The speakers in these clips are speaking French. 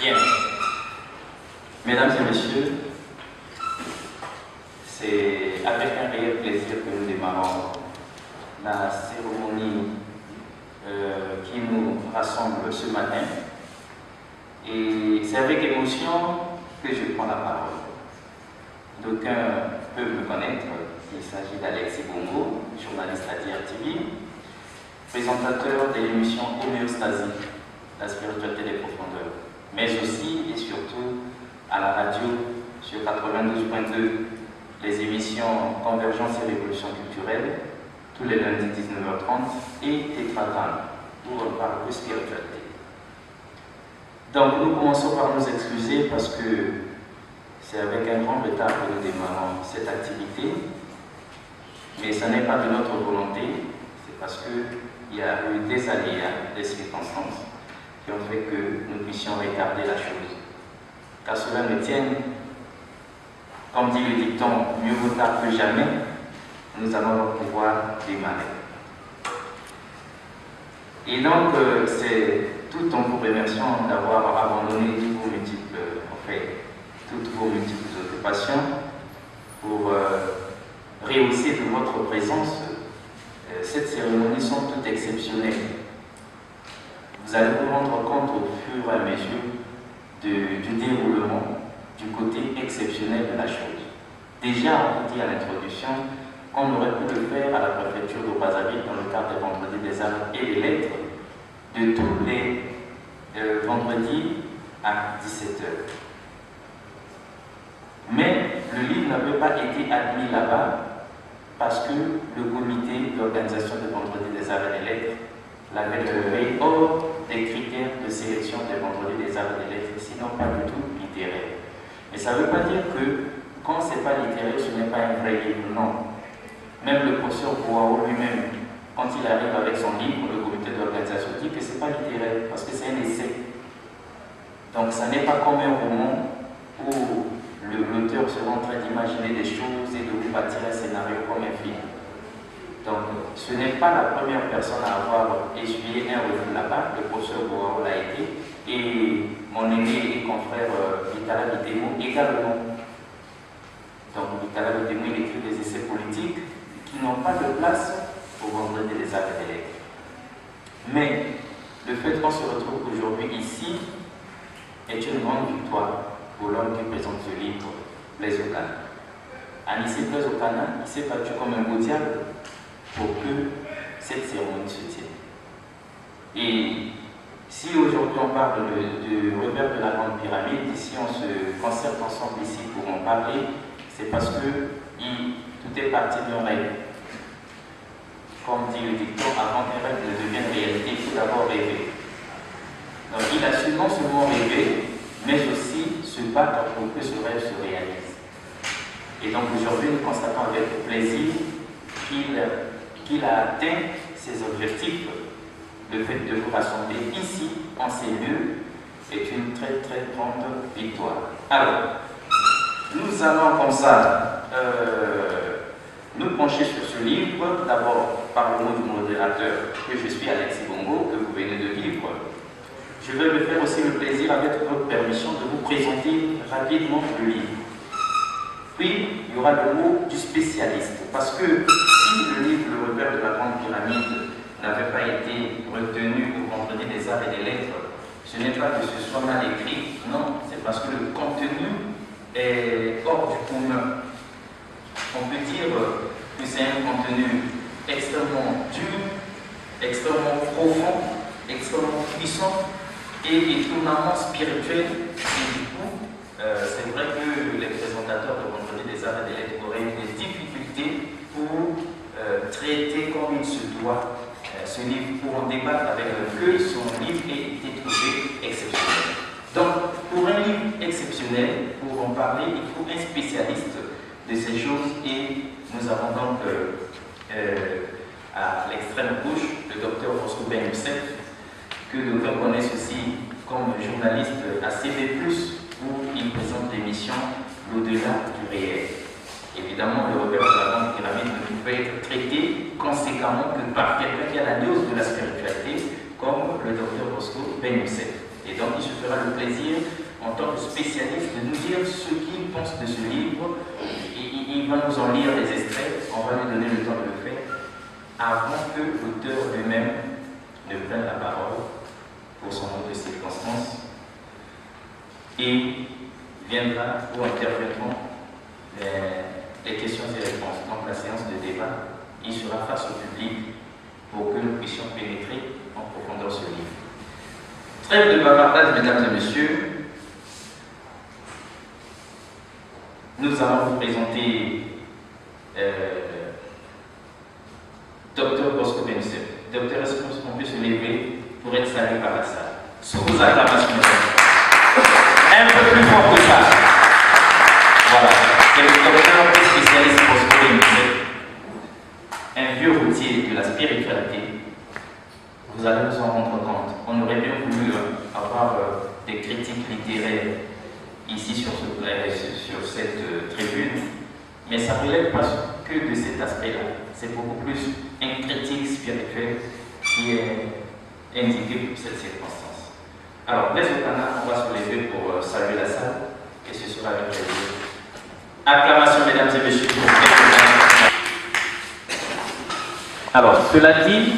Bien. Mesdames et messieurs, c'est avec un réel plaisir que nous démarrons la cérémonie qui nous rassemble ce matin. Et c'est avec émotion que je prends la parole. D'aucuns peuvent me connaître. Il s'agit d'Alexis Bongo, journaliste à DRTV, présentateur de l'émission Homéostasie, la spiritualité des profondeurs, mais aussi et surtout à la radio sur 92.2, les émissions Convergence et Révolution culturelle, tous les lundis 19h30, et Tétragramme, où on parle de spiritualité. Donc nous commençons par nous excuser parce que c'est avec un grand retard que nous démarrons cette activité, mais ce n'est pas de notre volonté, c'est parce qu'il y a eu des aléas, des circonstances qui ont fait que nous puissions retarder la chose. Car cela me tienne, comme dit le dicton, mieux vaut tard que jamais, nous allons pouvoir démarrer. Et donc, c'est tout en vous remerciant d'avoir abandonné toutes vos multiples occupations pour rehausser de votre présence cette cérémonie sont toutes exceptionnelles. Vous allez vous rendre compte au fur et à mesure du déroulement, du côté exceptionnel de la chose. Déjà, on vous dit à l'introduction qu'on aurait pu le faire à la préfecture de Brazzaville dans le cadre des vendredis des arts et des lettres, de tous les vendredis à 17h. Mais le livre n'avait pas été admis là-bas parce que le comité d'organisation de vendredi des arts et des lettres l'avait levé hors des critères de sélection des vendredis des arts et des lettres, sinon pas du tout littéraire. Mais ça ne veut pas dire que quand ce n'est pas littéraire, ce n'est pas un vrai livre, non. Même le professeur Boao lui-même, quand il arrive avec son livre, le comité d'organisation dit que ce n'est pas littéraire, parce que c'est un essai. Donc ça n'est pas comme un roman où l'auteur sera en train d'imaginer des choses et de vous bâtir un scénario comme un film. Donc ce n'est pas la première personne à avoir essuyé un refus là-bas, le professeur Boao l'a été, et mon aîné et confrère Vitala Bitemo également. Donc Vitala Bitemo, il écrit des essais politiques qui n'ont pas de place au vendredi des arts et des lettres. Mais le fait qu'on se retrouve aujourd'hui ici est une grande victoire pour l'homme qui présente ce livre, Blaise Okana. Anissé Blaise Okana, il s'est battu comme un beau diable pour que cette cérémonie se tienne. Et si aujourd'hui on parle de revers de la Grande Pyramide, si on se concerte ensemble ici pour en parler, c'est parce que tout est parti d'un rêve. Comme dit le dicton, avant qu'un rêve ne devienne réalité, il faut d'abord rêver. Donc il a su non seulement rêver, mais aussi se battre pour que ce rêve se réalise. Et donc aujourd'hui, nous constatons avec plaisir qu'il a atteint ses objectifs. Le fait de vous rassembler ici, en ces lieux, est une très très grande victoire. Alors, nous allons comme ça nous pencher sur ce livre, d'abord par le mot du modérateur, que je suis Alexis Bongo, que vous venez de vivre. Je vais me faire aussi le plaisir, avec votre permission, de vous présenter rapidement le livre. Puis, il y aura le mot du spécialiste, parce que si le livre Le Repère de la Grande Pyramide n'avait pas été retenu au vendredi des arts et des lettres, ce n'est pas que ce soit mal écrit, non, c'est parce que le contenu est hors du commun. On peut dire que c'est un contenu extrêmement dur, extrêmement profond, extrêmement puissant et étonnamment spirituel. Et du coup, c'est vrai que les présentateurs de vendredi des arts et des lettres auraient eu des difficultés pour traiter comme il se doit ce livre, pour en débattre avec eux, que son livre ait été trouvé exceptionnel. Donc, pour un livre exceptionnel, pour en parler, il faut un spécialiste de ces choses, et nous avons donc à l'extrême gauche le docteur Bosco Ben Youssef, que d'aucuns connaissent aussi comme journaliste à CV+, où il présente l'émission L'au-delà du réel. Évidemment, le repère de la Grande Pyramide ne pouvait être traité conséquemment que par quelqu'un qui a la dose de la spiritualité, comme le docteur Bosco Ben Youssef. Et donc il se fera le plaisir, en tant que spécialiste, de nous dire ce qu'il pense de ce livre. Il va nous en lire des extraits, on va lui donner le temps de le faire, avant que l'auteur lui-même ne prenne la parole pour son nom de circonstance. Et viendra ou interviendront les questions et réponses. Donc la séance de débat, il sera face au public pour que nous puissions pénétrer en profondeur ce livre. Trêve de bavardage, mesdames et messieurs. Nous allons vous présenter Dr Bosco Benissep. Docteur, est-ce qu'on peut se lever pour être salué par la salle? Sous vos acclamations. Un peu plus fort que ça. Voilà. C'est le docteur spécialiste Bosco Benissep, un vieux routier de la spiritualité. Vous allez vous en rendre compte. On aurait bien voulu avoir des critiques littéraires ici sur cette tribune, mais ça ne relève pas que de cet aspect-là. C'est beaucoup plus une critique spirituelle qui est indiquée pour cette circonstance. Alors, les Okana, on va se lever pour saluer la salle, et ce sera avec plaisir. Acclamations, mesdames et messieurs, pour alors, cela dit,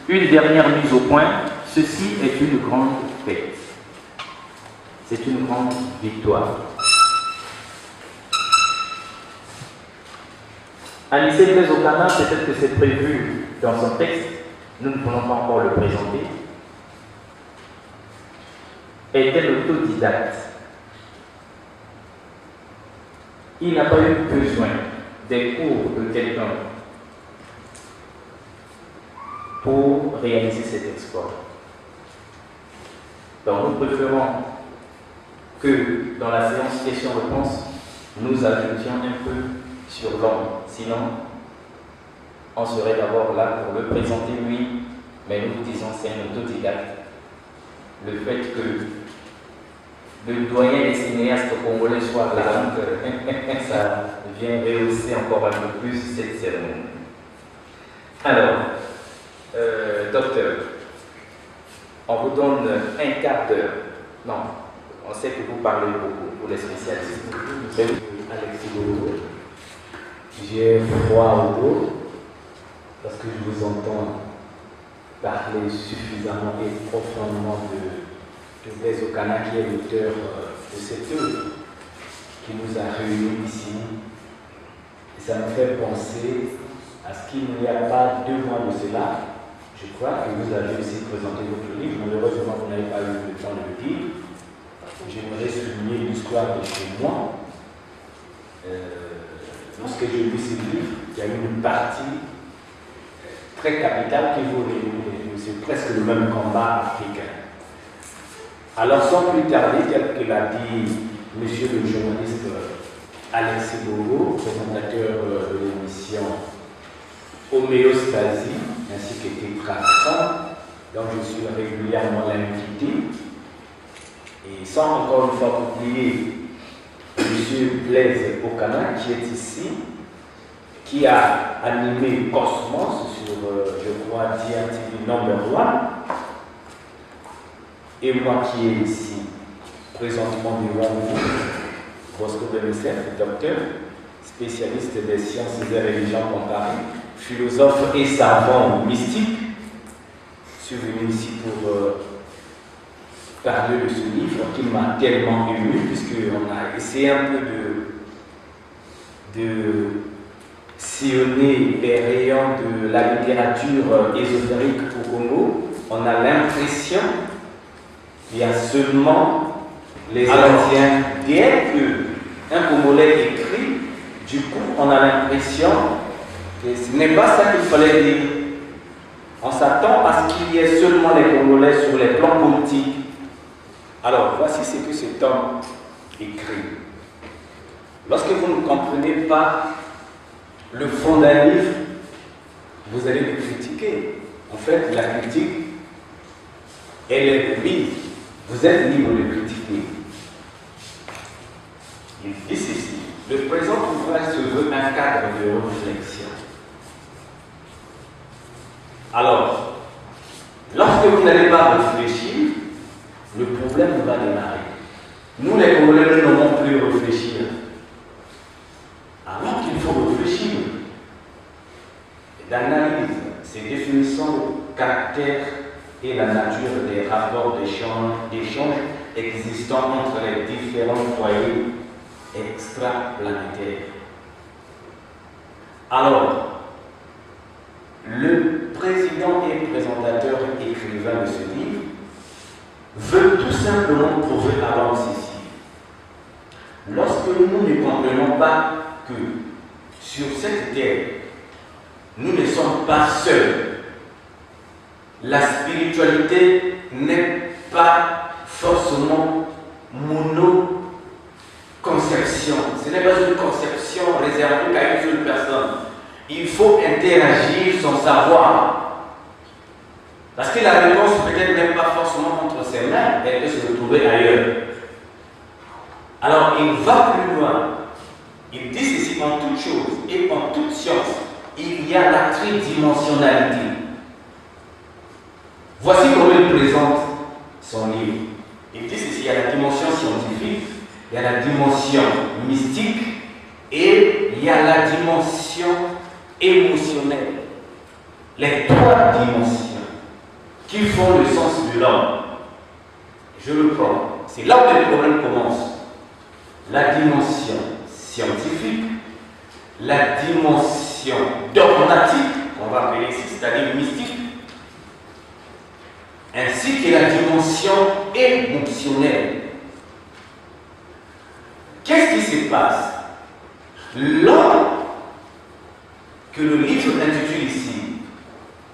une dernière mise au point, ceci est une grande fête. C'est une grande victoire. À lycée Blaise Okana, peut-être que c'est prévu dans son texte, nous ne pouvons pas encore le présenter, était l'autodidacte. Il n'a pas eu besoin des cours de quelqu'un pour réaliser cet exploit. Donc nous préférons que dans la séance questions-réponses, nous ajoutions un peu sur l'homme. Sinon, on serait d'abord là pour le présenter lui, mais nous disons c'est un autodidacte. Le fait que le doyen des cinéastes congolais soit là, ça vient rehausser encore un peu plus cette cérémonie. Alors, docteur, on vous donne un quart d'heure. Non, on sait que vous parlez beaucoup pour les spécialistes. Alexis Bogo, j'ai froid au dos parce que je vous entends parler suffisamment et profondément de Blaise Okana, qui est l'auteur de cette œuvre qui nous a réunis ici. Et ça me fait penser à ce qu'il n'y a pas 2 mois de cela. Je crois que vous avez aussi présenté votre livre. Malheureusement, vous n'avez pas eu le temps de le dire. J'aimerais souligner l'histoire de chez moi. Lorsque j'ai lu ce livre, il y a eu une partie très capitale qui vous réunit. C'est presque le même combat africain. Alors, sans plus tarder, tel que l'a dit monsieur le journaliste Alexis Bogo, présentateur de l'émission Homéostasie, ainsi que Tétracran, donc je suis régulièrement l'invité. Et sans encore une fois oublier M. Blaise Okana, qui est ici, qui a animé Cosmos sur, je crois, DRTV No. 1, et moi qui est ici, présentement devant vous, Bosco Benissep, docteur, spécialiste des sciences et des religions comparées, philosophe et savant mystique. Je suis venu ici pour parler de ce livre qui m'a tellement ému, puisqu'on a essayé un peu de sillonner les rayons de la littérature ésotérique au Congo. On a l'impression qu'il y a seulement les Indiens dès qu'un Congolais écrit, du coup on a l'impression que ce n'est pas ça qu'il fallait dire. On s'attend à ce qu'il y ait seulement les Congolais sur les plans politiques. Alors, voici ce que cet homme écrit. Lorsque vous ne comprenez pas le fond d'un livre, vous allez le critiquer. En fait, la critique, elle est libre. Vous êtes libre de critiquer. Il dit ceci: le présent ouvrage se veut un cadre de réflexion. Alors, lorsque vous n'allez pas réfléchir, problème va démarrer. Nous, les Congolais, nous n'avons plus réfléchir. Alors qu'il faut réfléchir. D'analyse, ces définitions de caractère et la nature des rapports d'échange existant entre les différents foyers extraplanétaires. Alors, le président et présentateur écrivain de ce livre veut tout simplement prouver avant ceci. Lorsque nous ne comprenons pas que sur cette terre, nous ne sommes pas seuls, la spiritualité n'est pas forcément mono-conception. Ce n'est pas une conception réservée qu'à une seule personne. Il faut interagir sans savoir. Parce que la réponse peut-être même pas forcément entre ses mains, elle peut se retrouver ailleurs. Alors il va plus loin. Il dit ceci: en toute chose et en toute science, il y a la tridimensionnalité. Voici comment il présente son livre. Il dit ceci: il y a la dimension scientifique, il y a la dimension mystique et il y a la dimension émotionnelle. Les trois dimensions qui font le sens de l'homme. Je le prends. C'est là où le problème commence. La dimension scientifique, la dimension dogmatique, on va appeler ici, c'est-à-dire mystique, ainsi que la dimension émotionnelle. Qu'est-ce qui se passe? L'homme que le livre intitule ici,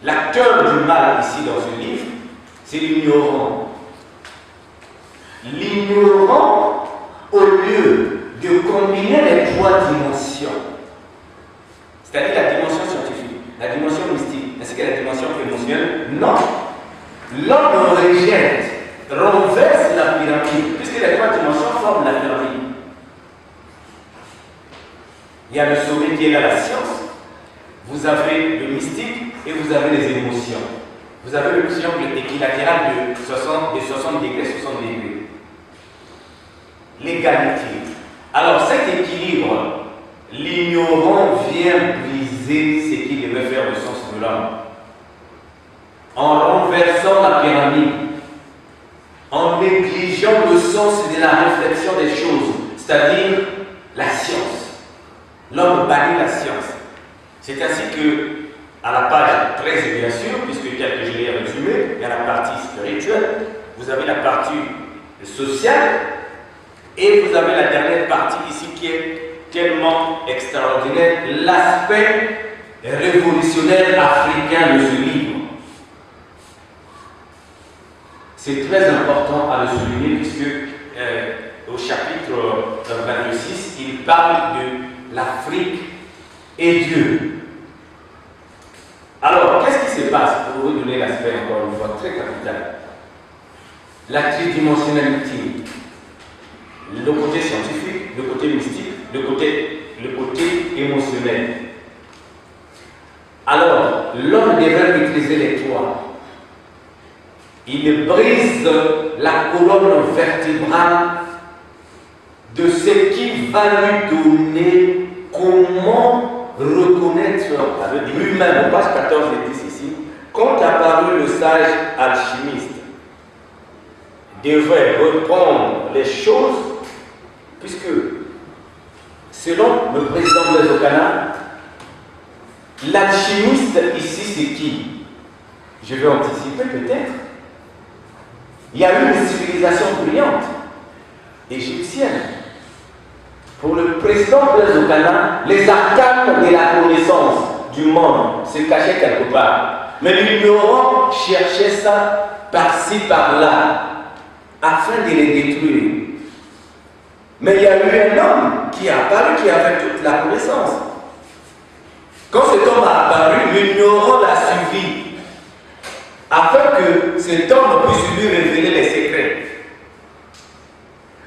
l'acteur du mal ici dans ce livre, c'est l'ignorant. L'ignorant, au lieu de combiner les trois dimensions, c'est-à-dire la dimension scientifique, la dimension mystique, ainsi que la dimension émotionnelle, non. L'homme rejette, renverse la pyramide, puisque les trois dimensions forment la pyramide. Il y a le sommet qui est là, la science, vous avez le mystique et vous avez les émotions. Vous avez le triangle équilatéral de 60 degrés, 60 degrés. L'égalité. Alors cet équilibre, l'ignorant vient briser ce qui devait faire le sens de l'homme. En renversant la pyramide, en négligeant le sens de la réflexion des choses, c'est-à-dire la science. L'homme bannit la science. C'est ainsi que, à la page 13, bien sûr, puisque tel que je l'ai résumé, il y a la partie spirituelle, vous avez la partie sociale, et vous avez la dernière partie ici qui est tellement extraordinaire, l'aspect révolutionnaire africain de ce livre. C'est très important à le souligner puisque au chapitre 26, il parle de l'Afrique et Dieu. Alors, qu'est-ce qui se passe pour vous donner l'aspect encore une fois très capital? La tridimensionnalité, le côté scientifique, le côté mystique, le côté émotionnel. Alors, l'homme devrait maîtriser les trois. Il brise la colonne vertébrale de ce qui va lui donner comment reconnaître lui-même. Page 14 dit ceci: quand apparut le sage alchimiste, devrait reprendre les choses, puisque selon le président Blaise Okana, l'alchimiste ici c'est qui? Je vais anticiper peut-être. Il y a eu une civilisation brillante égyptienne. Pour le président Blaise Okana, les arcanes de la connaissance du monde se cachaient quelque part. Mais l'ignorant cherchait ça par-ci, par-là, afin de les détruire. Mais il y a eu un homme qui a apparu, qui avait toute la connaissance. Quand cet homme a apparu, l'ignorant l'a suivi, afin que cet homme puisse lui révéler les secrets.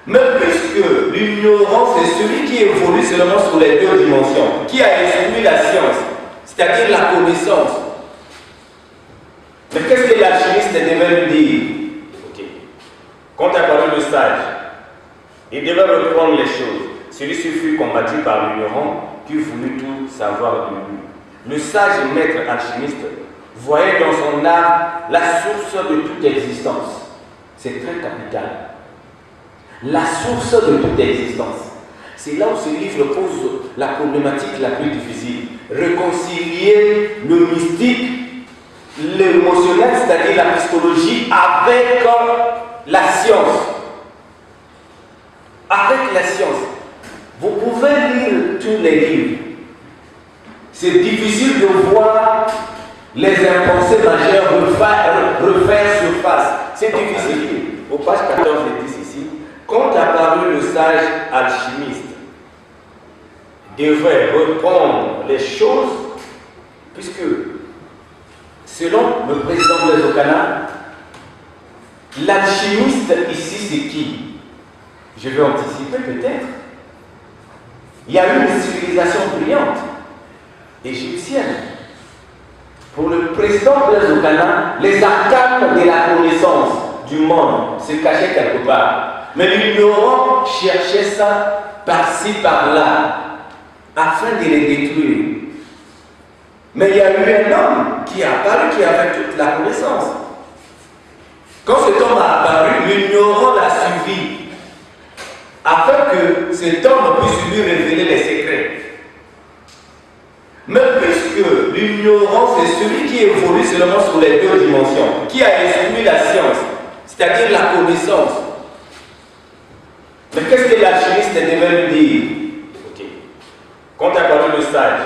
Mais puisque l'ignorant, c'est celui qui évolue seulement sur les deux dimensions, qui a exclu la science, c'est-à-dire la connaissance. Mais qu'est-ce que l'alchimiste devait lui dire? Ok. Quand apparut le sage, il devait reprendre les choses. Celui-ci fut combattu par l'ignorant qui voulut tout savoir de lui. Le sage maître alchimiste voyait dans son art la source de toute existence. C'est très capital. La source de toute existence. C'est là où ce livre pose la problématique la plus difficile. Réconcilier le mystique, l'émotionnel, c'est-à-dire la psychologie, avec la science. Avec la science. Vous pouvez lire tous les livres. C'est difficile de voir les impensés majeurs refaire surface. C'est difficile. Au page 14, il dit ici, quand apparut le sage alchimiste, devrait reprendre les choses, puisque, selon le président Blaise Okana, l'alchimiste ici c'est qui? Je vais anticiper peut-être. Il y a eu une civilisation brillante, égyptienne. Pour le président Blaise Okana, les arcanes de la connaissance du monde se cachaient quelque part. Mais l'ignorant cherchait ça par-ci, par-là, afin de les détruire. Mais il y a eu un homme qui a apparu, qui avait toute la connaissance. Quand cet homme a apparu, l'ignorant l'a suivi, afin que cet homme puisse lui révéler les secrets. Mais puisque l'ignorant, c'est celui qui évolue seulement sur les deux dimensions, qui a exclu la science, c'est-à-dire la connaissance. Mais qu'est-ce que l'alchimiste devait lui dire? Quand apparut le sage,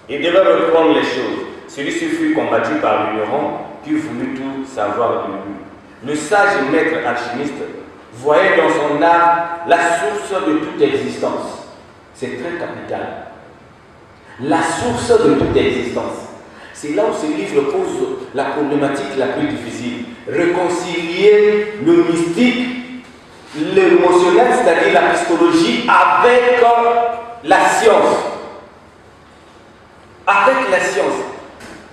il devait reprendre les choses. Celui-ci fut combattu par l'ignorant qui voulut tout savoir de lui. Le sage maître alchimiste voyait dans son art la source de toute existence. C'est très capital. La source de toute existence. C'est là où ce livre pose la problématique la plus difficile. Réconcilier le mystique, l'émotionnel, c'est-à-dire la psychologie, avec la science. Avec la science.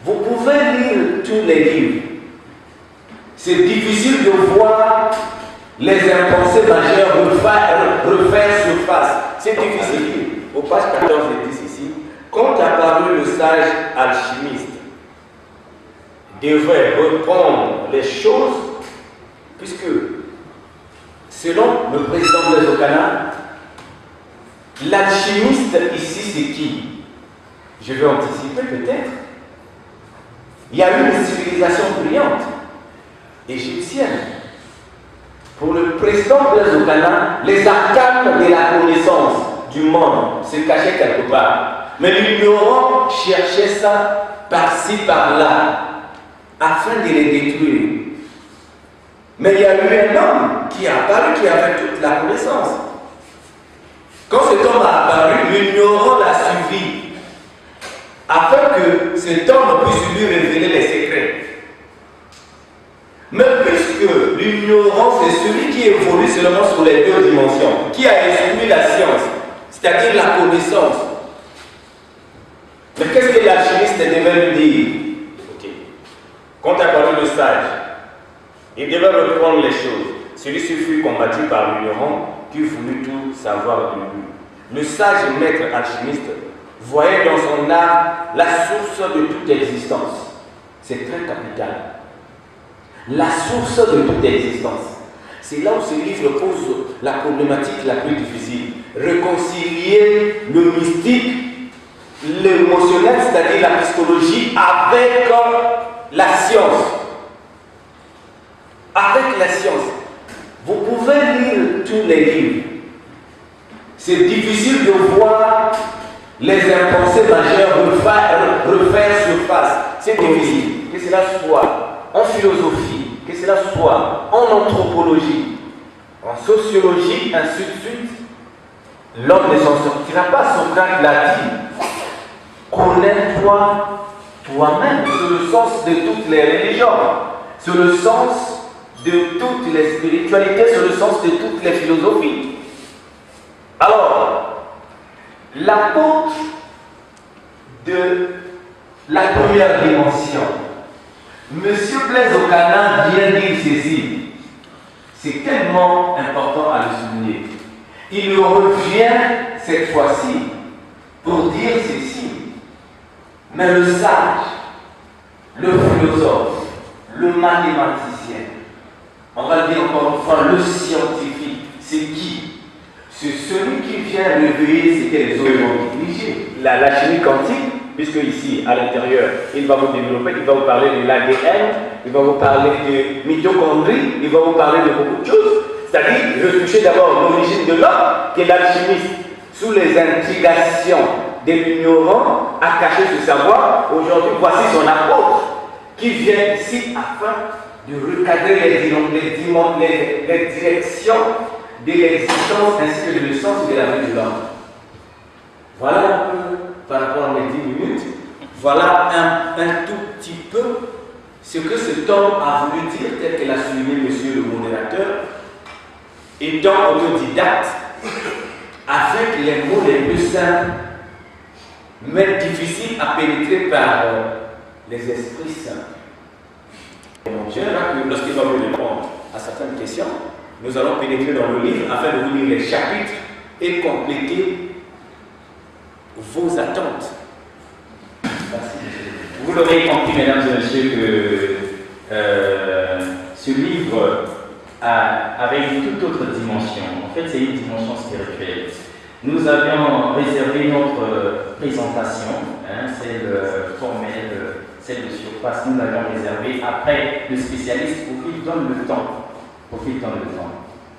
Vous pouvez lire tous les livres. C'est difficile de voir les impensés majeurs refaire surface. C'est difficile. Au page 14, il dit ici, quand apparut le sage alchimiste, devrait reprendre les choses, puisque, selon le président Blaise Okana, l'alchimiste ici c'est qui? Je vais anticiper peut-être. Il y a eu une civilisation brillante, égyptienne. Pour le président Blaise Okana, les arcanes de la connaissance du monde se cachaient quelque part. Mais l'ignorant cherchait ça par-ci, par-là, afin de les détruire. Mais il y a eu un homme qui a apparu, qui avait toute la connaissance. Quand cet homme a apparu, l'ignorant l'a suivi, afin que cet homme puisse lui révéler les secrets. Mais puisque l'ignorant, c'est celui qui évolue seulement sur les deux dimensions, qui a exclu la science, c'est-à-dire la connaissance. Mais qu'est-ce que l'alchimiste devait lui dire? Quand apparut le sage, il devait reprendre les choses. Celui-ci fut combattu par l'ignorant qui voulut tout savoir de lui. Le sage maître alchimiste voyait dans son art la source de toute existence. C'est très capital. La source de toute existence. C'est là où ce livre pose la problématique la plus difficile. Réconcilier le mystique, l'émotionnel, c'est-à-dire la psychologie, avec la science. Avec la science. Vous pouvez lire tous les livres. C'est difficile de voir les impensés majeurs refaire surface. C'est difficile. Que cela soit en philosophie, que cela soit en anthropologie, en sociologie, ainsi de suite, l'homme ne s'en sortira pas. Socrate l'a dit. Connais-toi toi-même. C'est le sens de toutes les religions. C'est le sens de toutes les spiritualités, c'est le sens de toutes les philosophies. Alors, l'apôtre de la première dimension, Monsieur Blaise Okana vient dire ceci. C'est tellement important à le souligner. Il revient cette fois-ci pour dire ceci. Mais le sage, le philosophe, le mathématicien, on va dire encore une fois le scientifique, c'est qui? C'est celui qui vient réveiller ce que les autres ont négligé. La chimie quantique, puisque ici, à l'intérieur, il va vous développer, il va vous parler de l'ADN, il va vous parler de mitochondrie, il va vous parler de beaucoup de choses. C'est-à-dire, je touchais d'abord l'origine de l'homme, qui est l'alchimiste, sous les intrigations de l'ignorant, a caché ce savoir. Aujourd'hui, voici son apôtre, qui vient ici afin de recadrer les directions de l'existence ainsi que de l'essence de la vie de l'homme. Voilà un peu, par rapport à mes 10 minutes, voilà un tout petit peu ce que cet homme a voulu dire, tel que l'a souligné monsieur le modérateur, étant autodidacte, avec les mots les plus simples, mais difficiles à pénétrer par les esprits simples. J'aimerais que lorsqu'il va vous répondre à certaines questions, nous allons pénétrer dans le livre afin de vous lire les chapitres et compléter vos attentes. Merci. Vous l'aurez compris, mesdames et messieurs, que ce livre avait une toute autre dimension. En fait, c'est une dimension spirituelle. Nous avions réservé notre présentation, celle formelle, celle de surface, nous l'avions réservée après le spécialiste pour qu'il donne le temps.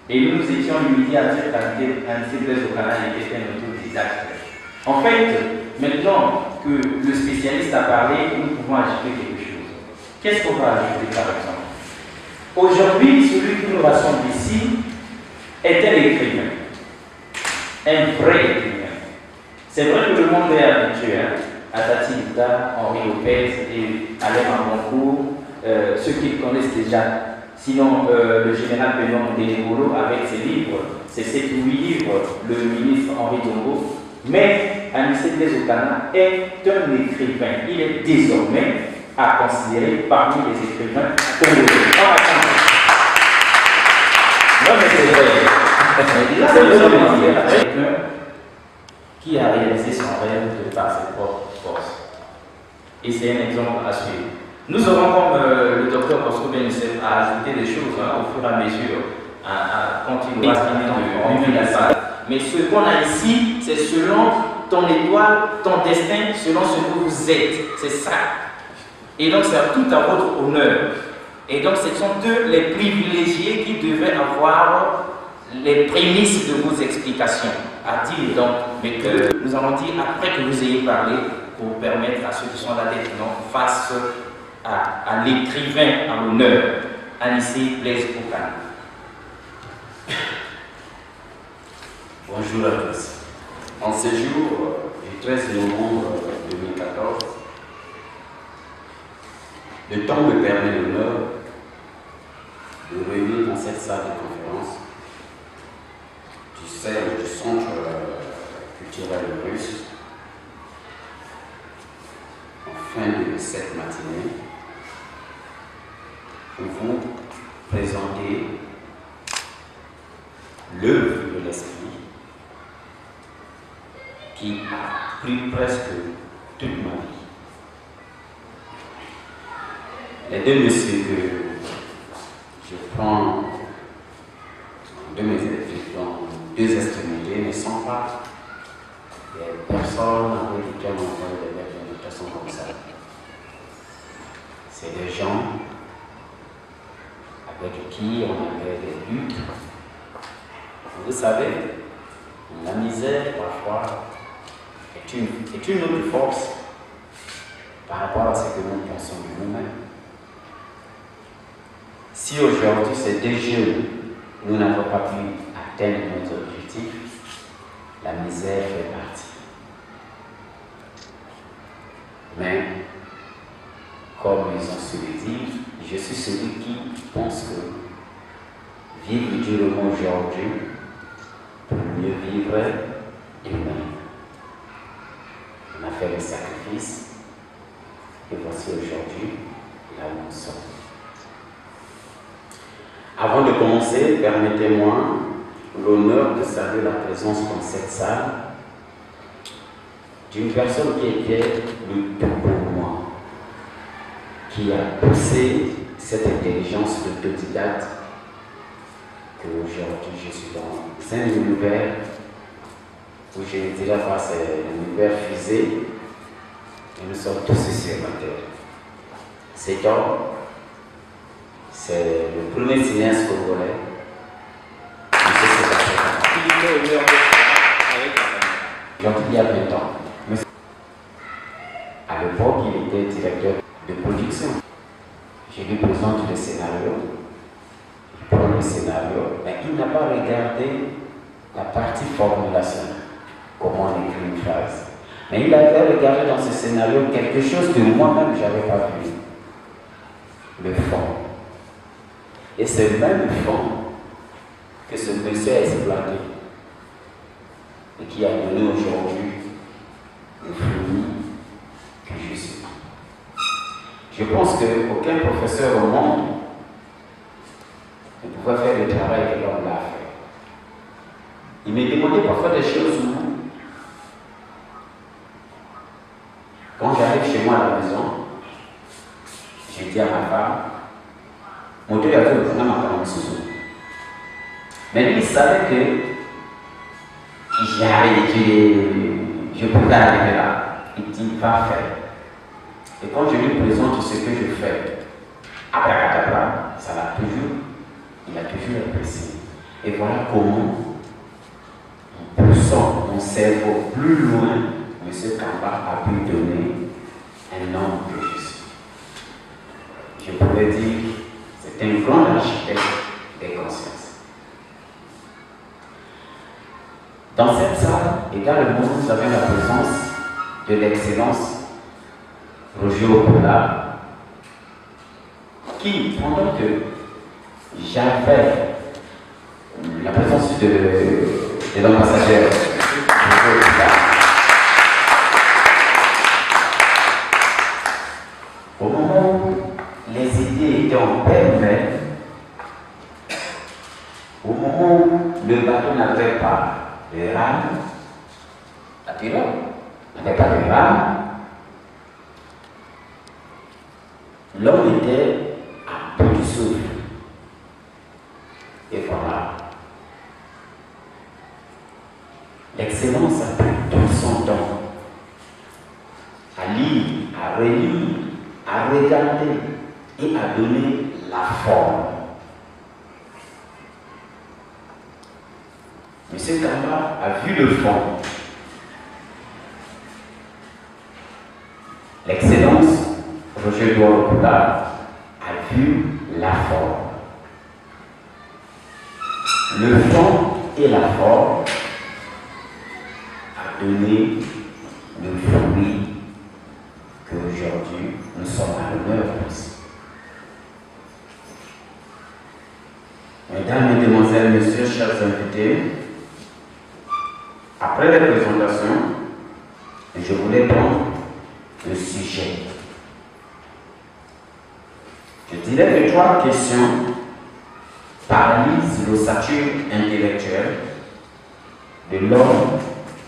Et nous nous étions limités à dire qu'Anissé Blaise Okana était un autodidacte. En fait, maintenant que le spécialiste a parlé, nous pouvons ajouter quelque chose. Qu'est-ce qu'on va ajouter par exemple? Aujourd'hui, celui qui nous rassemble ici est un écrivain. Un vrai écrivain. C'est vrai que le monde est habitué à Tati Lita, Henri Lopez et Alain Mamoncourt, ceux qui le connaissent déjà. Sinon, le général Benoît Ndelebolo, avec ses livres, c'est 7 ou 8 livres, le ministre Henri Dongo. Mais Anissé Blaise Okana est un écrivain. Il est désormais à considérer parmi les écrivains congolais. Non, mais c'est vrai. C'est le quelqu'un qui a réalisé son rêve de par ses propres forces. Et c'est un exemple à suivre. Nous aurons, comme le docteur Bosco Benicef a ajouté des choses au fur et à mesure, quand il va de la salle. Mais ce qu'on a ici, c'est selon ton étoile, ton destin, selon ce que vous êtes. C'est ça. Et donc, c'est tout à votre honneur. Et donc, ce sont eux les privilégiés qui devaient avoir les prémices de vos explications à dire. Donc, mais que nous allons dire après que vous ayez parlé pour permettre à ceux qui sont là d'être face à l'écrivain à l'honneur, Anissé Blaise Okana. Bonjour à tous. En ce jour du 13 novembre 2014, le temps me permet l'honneur de réunir dans cette salle de conférence du Centre culturel russe en fin de cette matinée pour vous présenter l'œuvre de l'esprit qui a pris presque toute ma vie. Les deux messieurs que je prends dans deux extrémités ne sont pas des personnes avec lesquelles on fait des méditations comme ça. C'est des gens avec qui on avait des luttes. Vous savez, la misère parfois est une autre force par rapport à ce que nous pensons de nous-mêmes. Si aujourd'hui ces deux jeunes, nous n'avons pas pu atteindre notre objectif, la misère fait partie. Mais, comme ils ont su le dire, je suis celui qui pense que vivre durement aujourd'hui pour mieux vivre demain. On a fait le sacrifice et voici aujourd'hui là où nous sommes. Avant de commencer, permettez-moi l'honneur de saluer la présence dans cette salle d'une personne qui était le tout pour moi, qui a poussé cette intelligence d'autodidacte qu'aujourd'hui je suis dans un univers où je ne dirais pas c'est un univers fusé, et nous sommes tous ici sur la terre. Cet homme, c'est le premier cinéaste congolais. Il y a 20 ans. À l'époque, il était directeur de production. Je lui présente le scénario. Il prend le scénario, mais il n'a pas regardé la partie formulation, comment on écrit une phrase. Mais il avait regardé dans ce scénario quelque chose que moi-même je n'avais pas vu. Le fond. Et c'est le même fond que ce monsieur a exploité et qui a donné aujourd'hui le fruit que je suis. Je pense qu'aucun professeur au monde ne pouvait faire le travail que l'homme l'a fait. Il me demandait parfois des choses où, quand j'arrive chez moi à la maison, je dis à ma femme, mon Dieu a fait le programme à 40 sous. Mais lui, il savait que je pouvais arriver là. Il dit, va faire. Et quand je lui présente ce que je fais, abracadabra, il a toujours apprécié. Et voilà comment, en poussant mon cerveau plus loin, M. Kamba a pu donner un nom que je suis. Je pourrais dire, c'est un grand architecte des consciences. Dans cette salle, également, nous avons la présence de l'excellence Roger Okola, qui, pendant que j'avais la présence de l'ambassadeur Roger Okola, au moment où les idées étaient en pêle-mêle, au moment où le bateau n'avait pas de rames, la pirogue n'avait pas de rames, l'homme était à bout du souffle. Et voilà. L'excellence a pris tout son temps à lire, à relire, à regarder et à donner la forme. M. Kamba a vu le fond. L'excellence, Roger Okola, a vu la forme. Le fond et la forme a donné le fruit qu'aujourd'hui nous sommes à l'honneur aussi. Mesdames, Mesdemoiselles, Messieurs, chers invités, après la présentation, je voulais prendre le sujet. Je dirais que 3 questions paralysent l'ossature intellectuelle de l'homme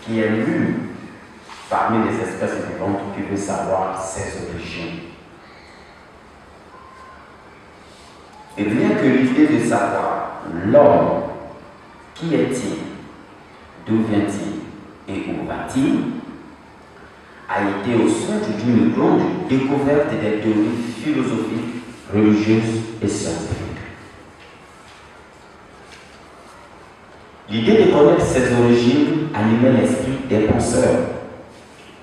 qui est l'une parmi les espèces vivantes qui veut savoir ses origines. Et bien que l'idée de savoir l'homme, qui est-il, d'où vient-il et où va-t-il, a été au centre d'une grande découverte des théories philosophiques, religieuses et scientifiques. L'idée de connaître ses origines animait l'esprit des penseurs,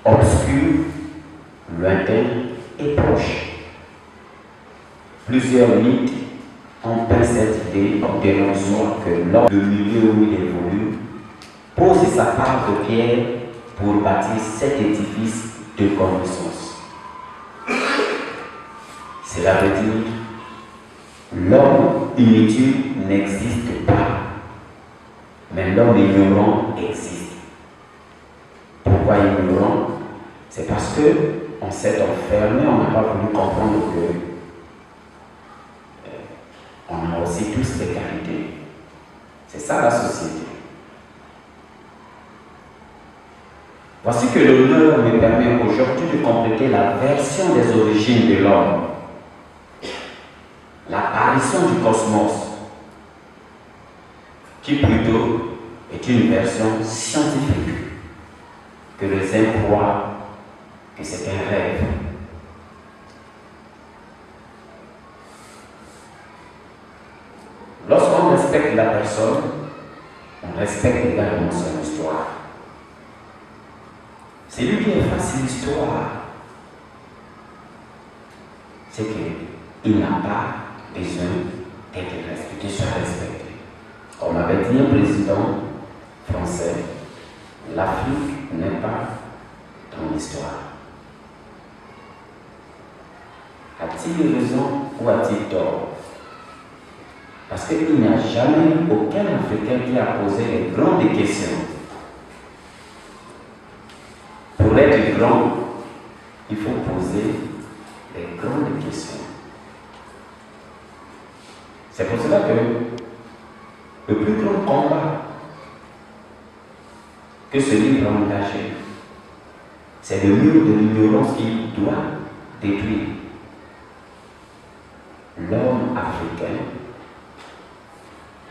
obscurs, lointains et proches. Plusieurs mythes ont peint cette idée en dénonçant que l'homme, le milieu où il évolue, pose sa part de pierre pour bâtir cet édifice de connaissance. Cela veut dire l'homme inutile n'existe pas, mais l'homme ignorant existe. Pourquoi ignorant? C'est parce qu'on s'est enfermé, on n'a pas voulu comprendre que on a aussi tous l'égalité. C'est ça la société. Voici que l'honneur me permet aujourd'hui de compléter la version des origines de l'homme, l'apparition du cosmos, qui plutôt est une version scientifique, que les uns croient que c'est un rêve. Lorsqu'on respecte la personne, on respecte également son histoire. C'est lui qui efface l'histoire. C'est qu'il n'a pas besoin d'être respecté, soit respecté. Comme avait dit un président français, l'Afrique n'est pas ton histoire. A-t-il raison ou a-t-il tort? Parce qu'il n'y a jamais aucun Africain qui a posé les grandes questions. Pour être grand, il faut poser les grandes questions. C'est pour cela que le plus grand combat que ce livre a engagé, c'est le mur de l'ignorance qu'il doit détruire. L'homme africain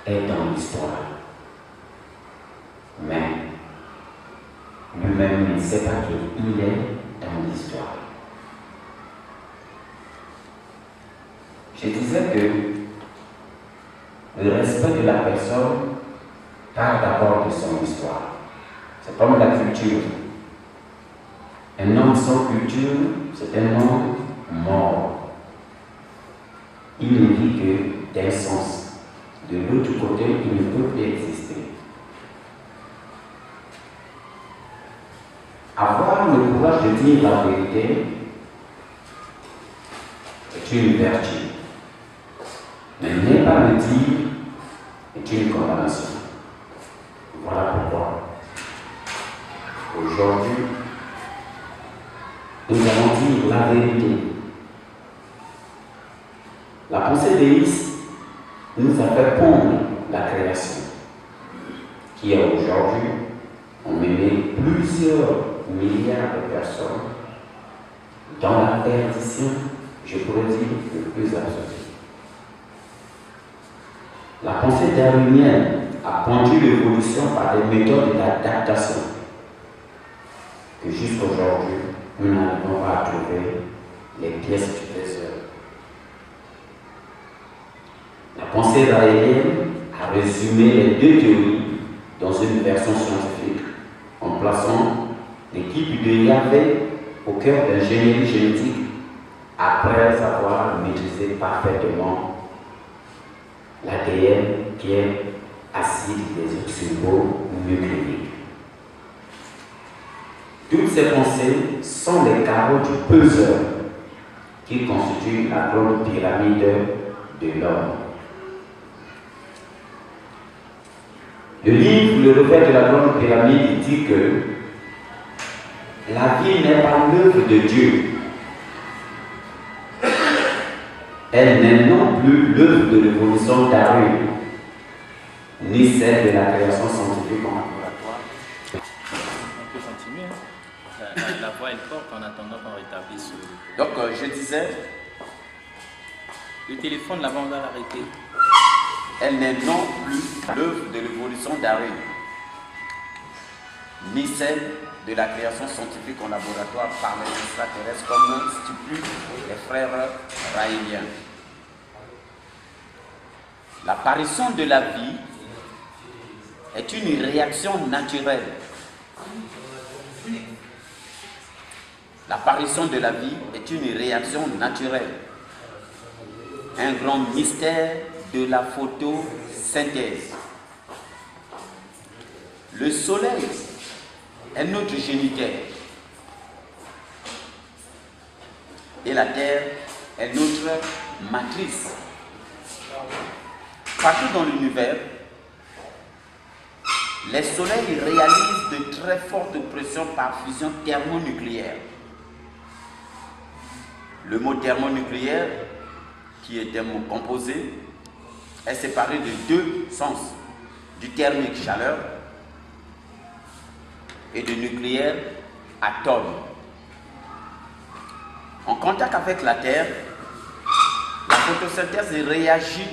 est dans l'histoire, mais lui-même ne sait pas qu'il est dans l'histoire. Je disais que le respect de la personne part d'abord de son histoire. C'est comme la culture. Un homme sans culture, c'est un homme mort. Il ne vit que d'un sens. De l'autre côté, il ne peut plus exister. Avoir le courage de dire la vérité est une vertu. Mais ne pas le dire est une condamnation. Voilà pourquoi aujourd'hui, nous allons dire la vérité. La pensée d'Élis nous a fait pondre la création, qui est aujourd'hui ont mené plusieurs milliards de personnes dans la perdition, je pourrais dire, le plus absolu. La pensée darwinienne a conduit l'évolution par des méthodes d'adaptation que jusqu'aujourd'hui, nous n'arrivons pas à trouver les pièces du trésor. La pensée raélienne a résumé les deux théories dans une version scientifique en plaçant l'équipe de Yahvé au cœur d'un génie génétique après avoir maîtrisé parfaitement l'ADN qui est acide désoxyribonucléique. Toutes ces pensées sont les carreaux du peseur qui constitue la grande pyramide de l'homme. Le livre Le revers de la grande pyramide dit que la vie n'est pas l'œuvre de Dieu. Elle n'est non plus l'œuvre de l'évolution Darwin, ni celle de la création scientifique en laboratoire. On peut continuer. La voix est forte en attendant qu'on rétablisse. Donc, je disais, le téléphone là-bas, on va l'arrêter. Elle n'est non plus l'œuvre de l'évolution Darwin, ni celle de la création scientifique en laboratoire par les extraterrestres, comme stipulent les frères raéliens. L'apparition de la vie est une réaction naturelle. L'apparition de la vie est une réaction naturelle. Un grand mystère de la photosynthèse. Le soleil est notre géniteur et la terre est notre matrice. Partout dans l'univers, les soleils réalisent de très fortes pressions par fusion thermonucléaire. Le mot thermonucléaire, qui est un mot composé, est séparée de deux sens, du thermique chaleur et du nucléaire atome. En contact avec la Terre, la photosynthèse réagit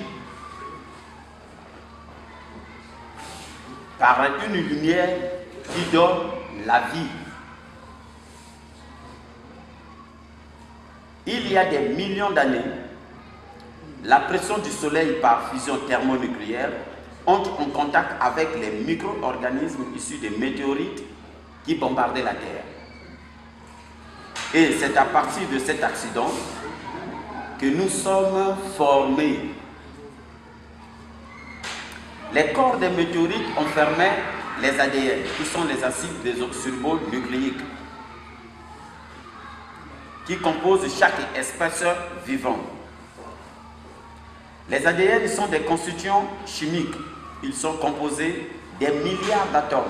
par une lumière qui donne la vie. Il y a des millions d'années, la pression du Soleil par fusion thermonucléaire entre en contact avec les micro-organismes issus des météorites qui bombardaient la Terre. Et c'est à partir de cet accident que nous sommes formés. Les corps des météorites enfermaient les ADN, qui sont les acides désoxyribonucléiques, qui composent chaque espèce vivante. Les ADN sont des constituants chimiques. Ils sont composés des milliards d'atomes.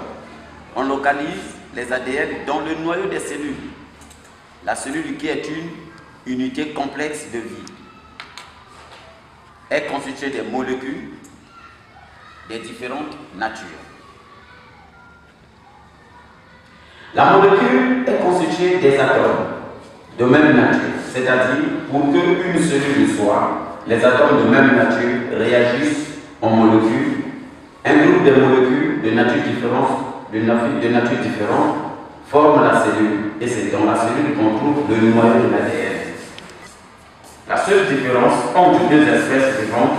On localise les ADN dans le noyau des cellules. La cellule, qui est une unité complexe de vie, est constituée des molécules de différentes natures. La molécule est constituée des atomes de même nature, c'est-à-dire pour qu'une cellule soit, les atomes de même nature réagissent en molécules. Un groupe de molécules de nature différente forme la cellule, et c'est dans la cellule qu'on trouve le noyau de l'ADN. La seule différence entre deux espèces vivantes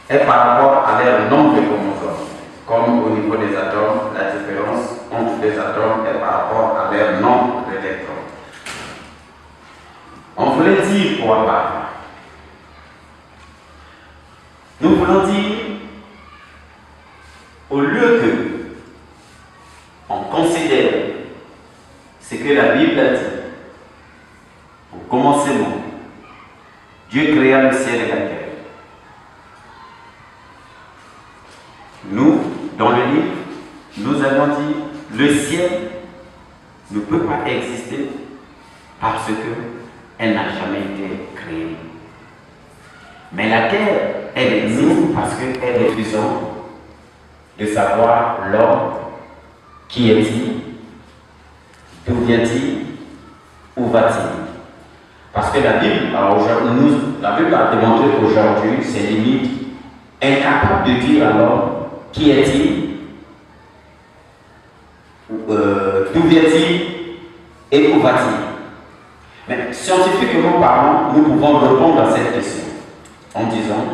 est par rapport à leur nombre de chromosomes. Comme au niveau des atomes, la différence entre les atomes est par rapport à leur nombre d'électrons. On voulait dire quoi par là? Nous voulons dire, au lieu que on considère ce que la Bible a dit, au commencement, Dieu créa le ciel et la terre. Nous, dans le livre, nous avons dit, le ciel ne peut pas exister parce qu'elle n'a jamais été créée. Mais la terre, elle existe parce qu'elle est besoin de savoir l'homme, qui est-il, d'où vient-il, où va-t-il. Parce que la Bible a démontré qu'aujourd'hui, c'est limite incapable de dire à l'homme qui est-il, d'où vient-il et où va-t-il. Mais scientifiquement parlant, nous pouvons répondre à cette question en disant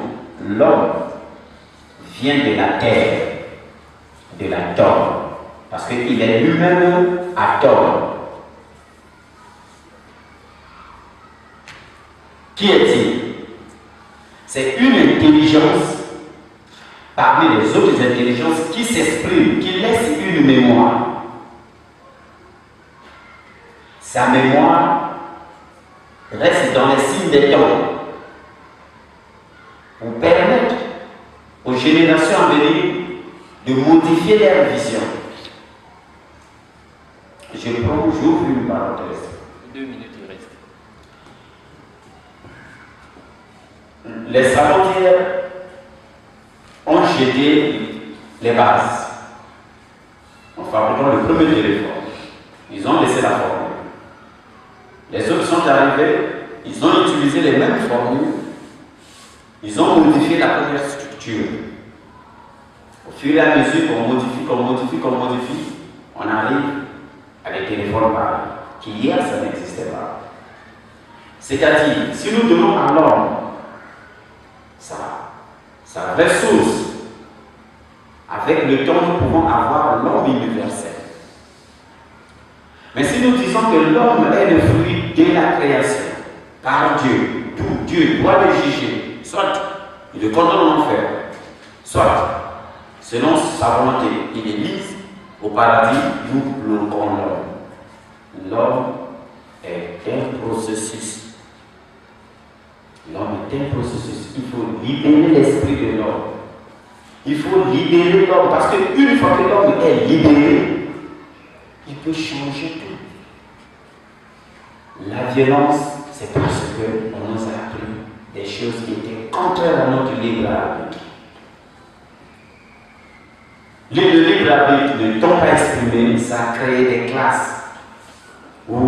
l'homme vient de la terre, de l'atome, parce qu'il est lui-même atome. Qui est-il? C'est une intelligence parmi les autres intelligences qui s'exprime, qui laisse une mémoire. Sa mémoire reste dans les signes des temps pour permettre aux générations à venir de modifier leur vision. J'ouvre une parenthèse. 2 minutes, il reste. Les sabotières ont jeté les bases en fabriquant le premier téléphone. Ils ont laissé la formule. Les autres sont arrivés, ils ont utilisé les mêmes formules, ils ont modifié la première structure. Au fur et à mesure qu'on modifie, on arrive à des téléphones pareils, qui hier ça n'existait pas. C'est-à-dire, si nous donnons à l'homme sa ressource, avec le temps nous pouvons avoir l'homme universel. Mais si nous disons que l'homme est le fruit de la création par Dieu, tout Dieu doit le juger, soit il le condamne en enfer, soit selon sa volonté, il est mis au paradis, nous glorifions l'homme. L'homme est un processus. L'homme est un processus. Il faut libérer l'esprit de l'homme. Il faut libérer l'homme parce qu'une fois que l'homme est libéré, il peut changer tout. La violence, c'est parce qu'on nous a appris des choses qui étaient contraires à notre libre arbitre. l'Afrique ne t'ont pas exprimé, ça a créé des classes où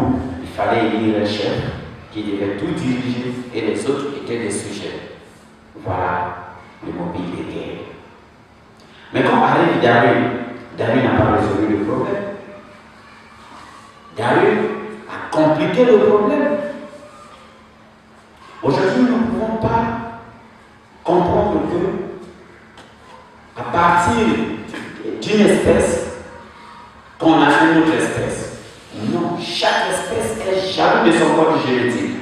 il fallait élire un chef qui devait tout diriger et les autres étaient des sujets. Voilà le mobile des guerres. Mais quand arrive Darius, Darius n'a pas résolu le problème. Darius a compliqué le problème. Aujourd'hui, nous ne pouvons pas comprendre que, à partir d'une espèce, qu'on a une autre espèce. Non, chaque espèce est jaloux de son code génétique.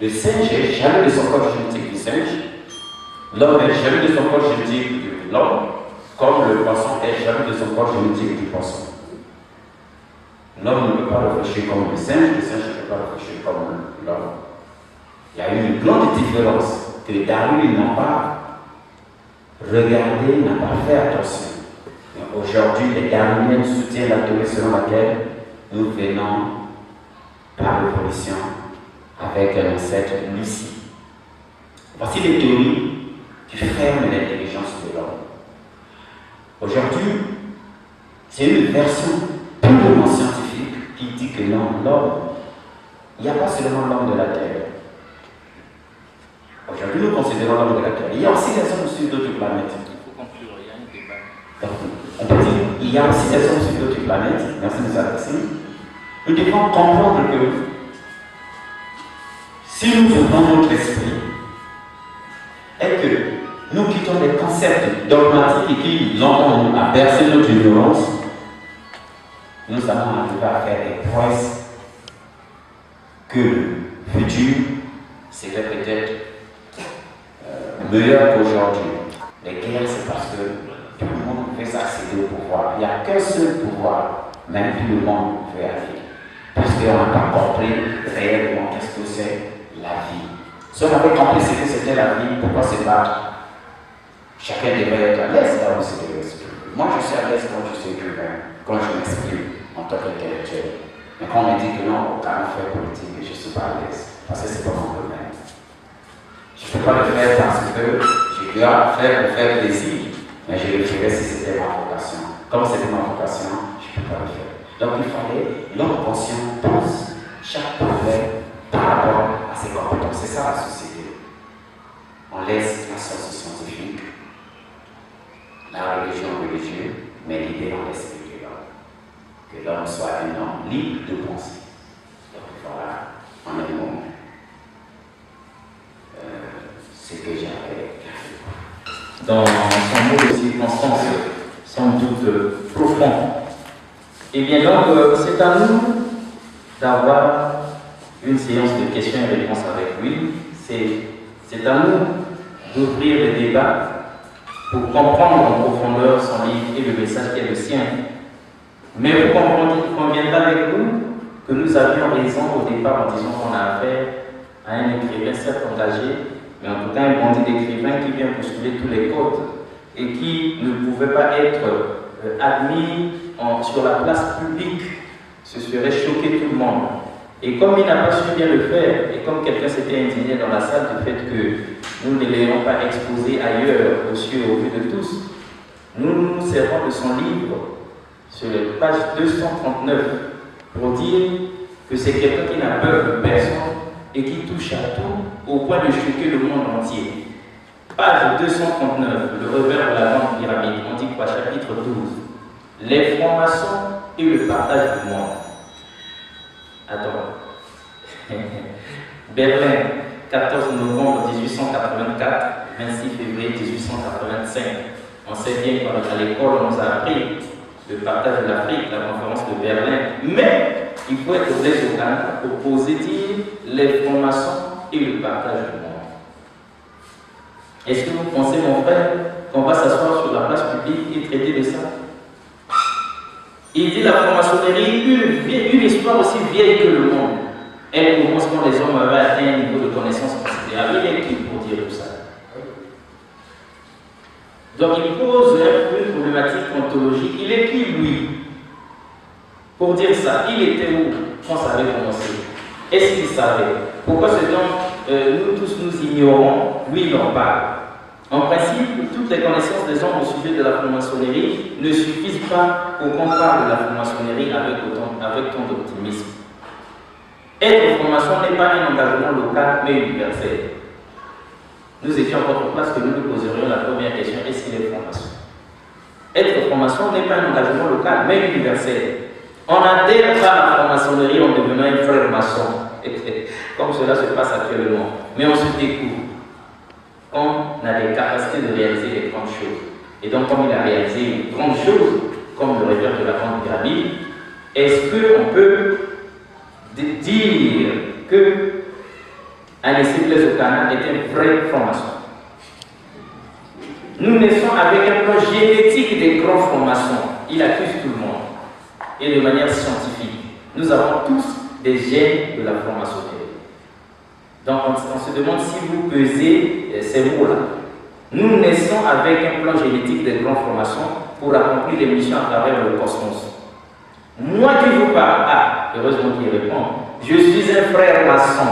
Le singe est jaloux de son code génétique du singe. L'homme est jaloux de son code génétique de l'homme, comme le poisson est jaloux de son code génétique du poisson. L'homme ne peut pas réfléchir comme le singe ne peut pas réfléchir comme l'homme. Il y a une grande différence que Darwin n'a pas regardé, n'a pas fait attention. Aujourd'hui, les Darwiniens soutiennent la théorie selon laquelle nous venons par l'évolution avec un ancêtre lucide. Voici les théories qui ferment l'intelligence de l'homme. Aujourd'hui, c'est une version purement scientifique qui dit que non, l'homme, il n'y a pas seulement l'homme de la Terre. Aujourd'hui, nous considérons l'homme de la Terre. Il y a aussi des hommes sur d'autres planètes. Il faut conclure, il y a un débat. Donc, on peut dire qu'il y a aussi des hommes sur d'autres planètes. Merci de nous adresser. Nous devons comprendre que si nous ouvrons notre esprit et que nous quittons des concepts dogmatiques qui longtemps a bercé notre ignorance, nous allons arriver à faire des prouesses que le futur serait peut-être meilleur qu'aujourd'hui. Les guerres, c'est parce que tout le monde veut accéder au pouvoir. Il n'y a qu'un seul pouvoir, même tout le monde veut aller. Parce qu'on n'a pas compris réellement qu'est-ce que c'est la vie. Si on avait compris ce que c'était la vie, pourquoi se battre? Chacun devrait être à l'aise là où c'est de l'esprit. Moi, je suis à l'aise quand je suis écrivain, quand je m'exprime en tant qu'intellectuel. Mais quand on me dit que non, aucun affaire politique, je ne suis pas à l'aise. Parce que ce n'est pas mon domaine. Je ne peux pas le faire parce que je dois faire plaisir. Mais je le ferais si c'était ma vocation. Comme c'était ma vocation, je ne peux pas le faire. Donc il fallait, l'homme conscient pense chaque problème par rapport à ses compétences. C'est ça la société. On laisse la science scientifique, la religion religieuse, mais l'idée dans l'esprit de l'homme. Que l'homme soit un homme libre de penser. Donc voilà, en un mot, ce que j'avais. Dans son mot de circonstance, sans doute profond. Et bien donc, c'est à nous d'avoir une séance de questions et réponses avec lui. C'est à nous d'ouvrir le débat pour comprendre en profondeur son livre et le message qui est le sien. Mais vous conviendrez avec nous que nous avions raison au départ en disant qu'on a affaire à un écrivain certes engagé, mais en tout cas un bandit d'écrivain qui vient bousculer tous les codes et qui ne pouvait pas être admis sur la place publique. Ce serait choquer tout le monde. Et comme il n'a pas su bien le faire, et comme quelqu'un s'était indigné dans la salle du fait que nous ne l'ayons pas exposé ailleurs, aux cieux, au vu de tous, nous nous servons de son livre sur la page 239 pour dire que c'est quelqu'un qui n'a peur de personne et qui touche à tout au point de choquer le monde entier. Page 239, le revers de la grande pyramide, on dit quoi? Chapitre 12. Les francs-maçons et le partage du monde. Attends. Berlin, 14 novembre 1884, 26 février 1885. On sait bien qu'à l'école, on nous a appris le partage de l'Afrique, la conférence de Berlin. Mais il faut être honnête au Canada pour oser dire les francs-maçons et le partage du monde. Est-ce que vous pensez, mon frère, qu'on va s'asseoir sur la place publique et traiter de ça? Il dit la franc-maçonnerie, une histoire aussi vieille que le monde. Elle commence quand les hommes avaient atteint un niveau de connaissance considérable. Il est qui pour dire tout ça? Donc il pose une problématique ontologique. Il est qui, lui, pour dire ça? Il était où quand ça avait commencé? Est-ce qu'il savait? Pourquoi ce temps, nous tous nous ignorons, lui il en parle? En principe, toutes les connaissances des hommes au sujet de la franc-maçonnerie ne suffisent pas pour qu'on parle de la franc-maçonnerie avec tant d'optimisme. Être franc-maçon n'est pas un engagement local mais universel. Nous étions à votre place que nous nous poserions la première question, est-ce qu'il est franc-maçon? Être franc-maçon n'est pas un engagement local mais universel. On n'adhère pas à la franc-maçonnerie en devenant un frère maçon, comme cela se passe actuellement. Mais on se découvre. On a des capacités de réaliser des grandes choses. Et donc, comme il a réalisé une grande chose, comme le révèle de la grande pyramide, est-ce qu'on peut dire que Alexis Blaise Okana est un vrai franc-maçon? Nous naissons avec un plan génétique des grands francs-maçons. Il accuse tout le monde. Et de manière scientifique. Nous avons tous des gènes de la franc-maçonnerie. Donc on se demande si vous pesez ces mots-là. Nous naissons avec un plan génétique des grands francs-maçons pour accomplir des missions à travers le cosmos. Moi qui vous parle, heureusement qu'il répond, je suis un frère maçon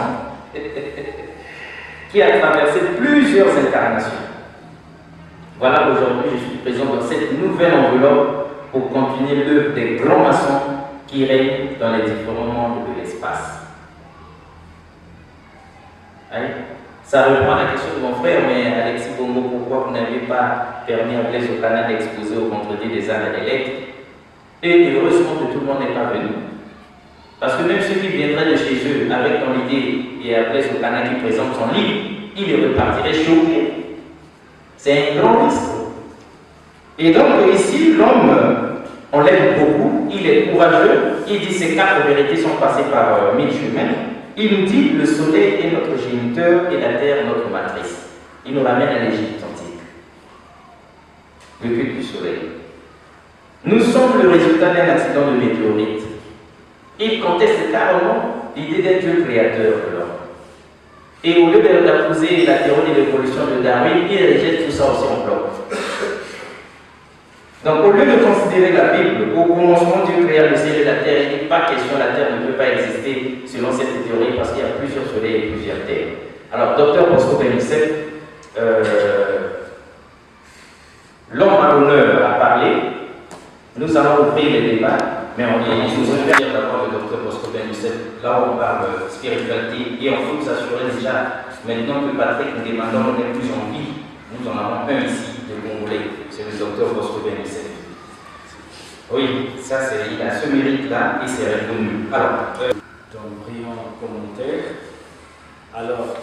qui a traversé plusieurs incarnations. Voilà, aujourd'hui je suis présent dans cette nouvelle enveloppe pour continuer l'œuvre des grands maçons qui règnent dans les différents mondes de l'espace. Ça reprend la question de mon frère, mais Alexis Bongo, pourquoi vous n'avez pas permis à Blaise Okana d'exposer au vendredi des arts et des lettres? Et heureusement que tout le monde n'est pas venu. Parce que même ceux qui viendraient de chez eux avec ton idée et à Blaise Okana qui présente son livre, ils repartiraient choqués. C'est un grand risque. Et donc ici, l'homme, on l'aime beaucoup, il est courageux, il dit ces 4 vérités sont passées par 1000 chemins. Il nous dit le soleil est notre géniteur et la terre notre matrice. Il nous ramène à l'Égypte antique. Le culte du soleil. Nous sommes le résultat d'un accident de météorite. Il conteste carrément l'idée d'un Dieu créateur de l'homme. Et au lieu d'apposer la théorie de l'évolution de Darwin, il rejette tout ça aussi en bloc. Donc au lieu de considérer la Bible, au commencement Dieu créa le ciel et la terre, il n'est pas question, la terre ne peut pas exister selon cette théorie parce qu'il y a plusieurs soleils et plusieurs terres. Alors, Dr Bosco Bénicet, l'homme à l'honneur a parlé, nous allons ouvrir les débats, mais on va dire d'abord le Dr Bosco Bénicet, là on parle de spiritualité, et on peut vous assurer déjà, maintenant que Patrick nous demandons, on est plus en vie, nous en avons un ici, de Congolais. C'est le docteur Bosco Bénicet. Oui, ça c'est, il a ce mérite-là et c'est reconnu. Alors, donc, brillant commentaire. Alors,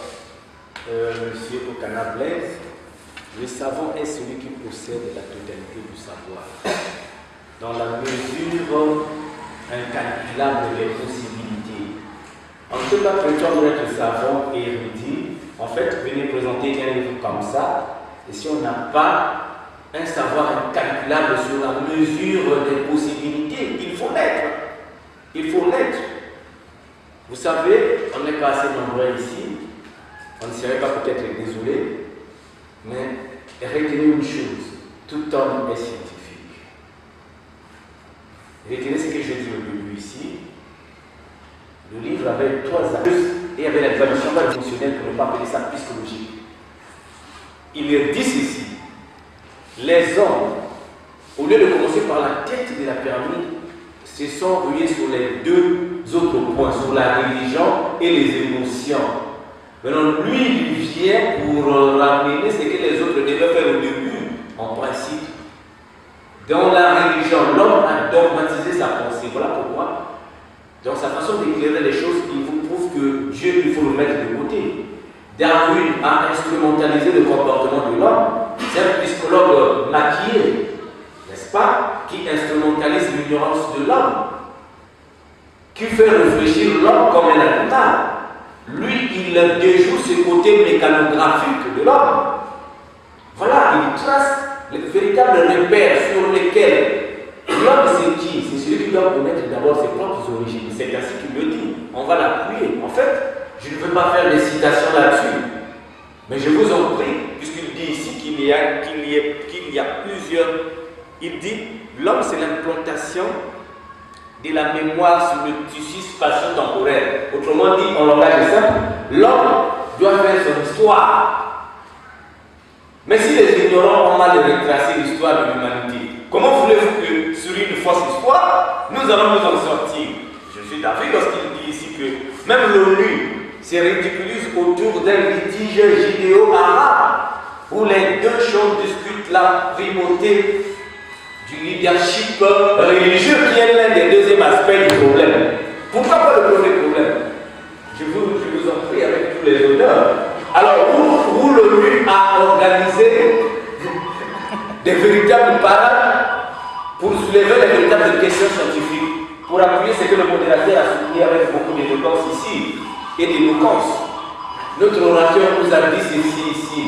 monsieur Okana Blaise, le savant est celui qui possède la totalité du savoir. Dans la mesure incalculable des possibilités. On ne peut pas prétendre être savant et érudit. En fait, venez présenter un livre comme ça. Et si on n'a pas un savoir incalculable sur la mesure des possibilités, il faut l'être. Il faut l'être. Vous savez, on n'est pas assez nombreux ici. On ne serait pas peut-être désolé. Mais retenez une chose. Tout homme est scientifique. Retenez ce que j'ai dit au début ici. Le livre avait 3 axes et il y avait l'examination fonctionnelle pour ne pas appeler ça psychologique. Il dit ceci. Les hommes, au lieu de commencer par la tête de la pyramide, se sont rués sur les 2 autres points, sur la religion et les émotions. Maintenant, lui, il vient pour ramener ce que les autres devaient faire au début, en principe. Dans la religion, l'homme a dogmatisé sa pensée. Voilà pourquoi, dans sa façon d'éclairer les choses, il vous prouve que Dieu, il faut le mettre de côté. Darwin a instrumentalisé le comportement de l'homme. C'est un psychologue maquillé, n'est-ce pas, qui instrumentalise l'ignorance de l'homme, qui fait réfléchir l'homme comme un animal. Lui, il déjoue ce côté mécanographique de l'homme. Voilà, il trace les véritables repères sur lesquels l'homme c'est qui? C'est celui qui doit connaître d'abord ses propres origines. C'est ainsi qu'il le dit. On va l'appuyer. En fait, je ne veux pas faire des citations là-dessus. Mais je vous en prie, puisqu'il dit ici qu'il y a plusieurs. Il dit l'homme c'est l'implantation de la mémoire sur le tissu spatio-temporel. Autrement dit, en langage simple, l'homme doit faire son histoire. Mais si les ignorants ont mal retracé l'histoire de l'humanité, comment voulez-vous que sur une fausse histoire, nous allons nous en sortir? Je suis d'accord lorsqu'il dit ici que même l'ONU se ridiculise autour d'un litige judéo-arabe où les deux choses discutent la primauté du leadership religieux qui est l'un des deuxièmes aspects du problème. Pourquoi pas le premier problème? Je vous en prie avec tous les honneurs. Alors, où l'ONU a organisé des véritables parades pour soulever les véritables questions scientifiques, pour appuyer ce que le modérateur a souligné avec beaucoup d'éloquence ici et d'éloquence. Notre orateur nous a dit ceci ici.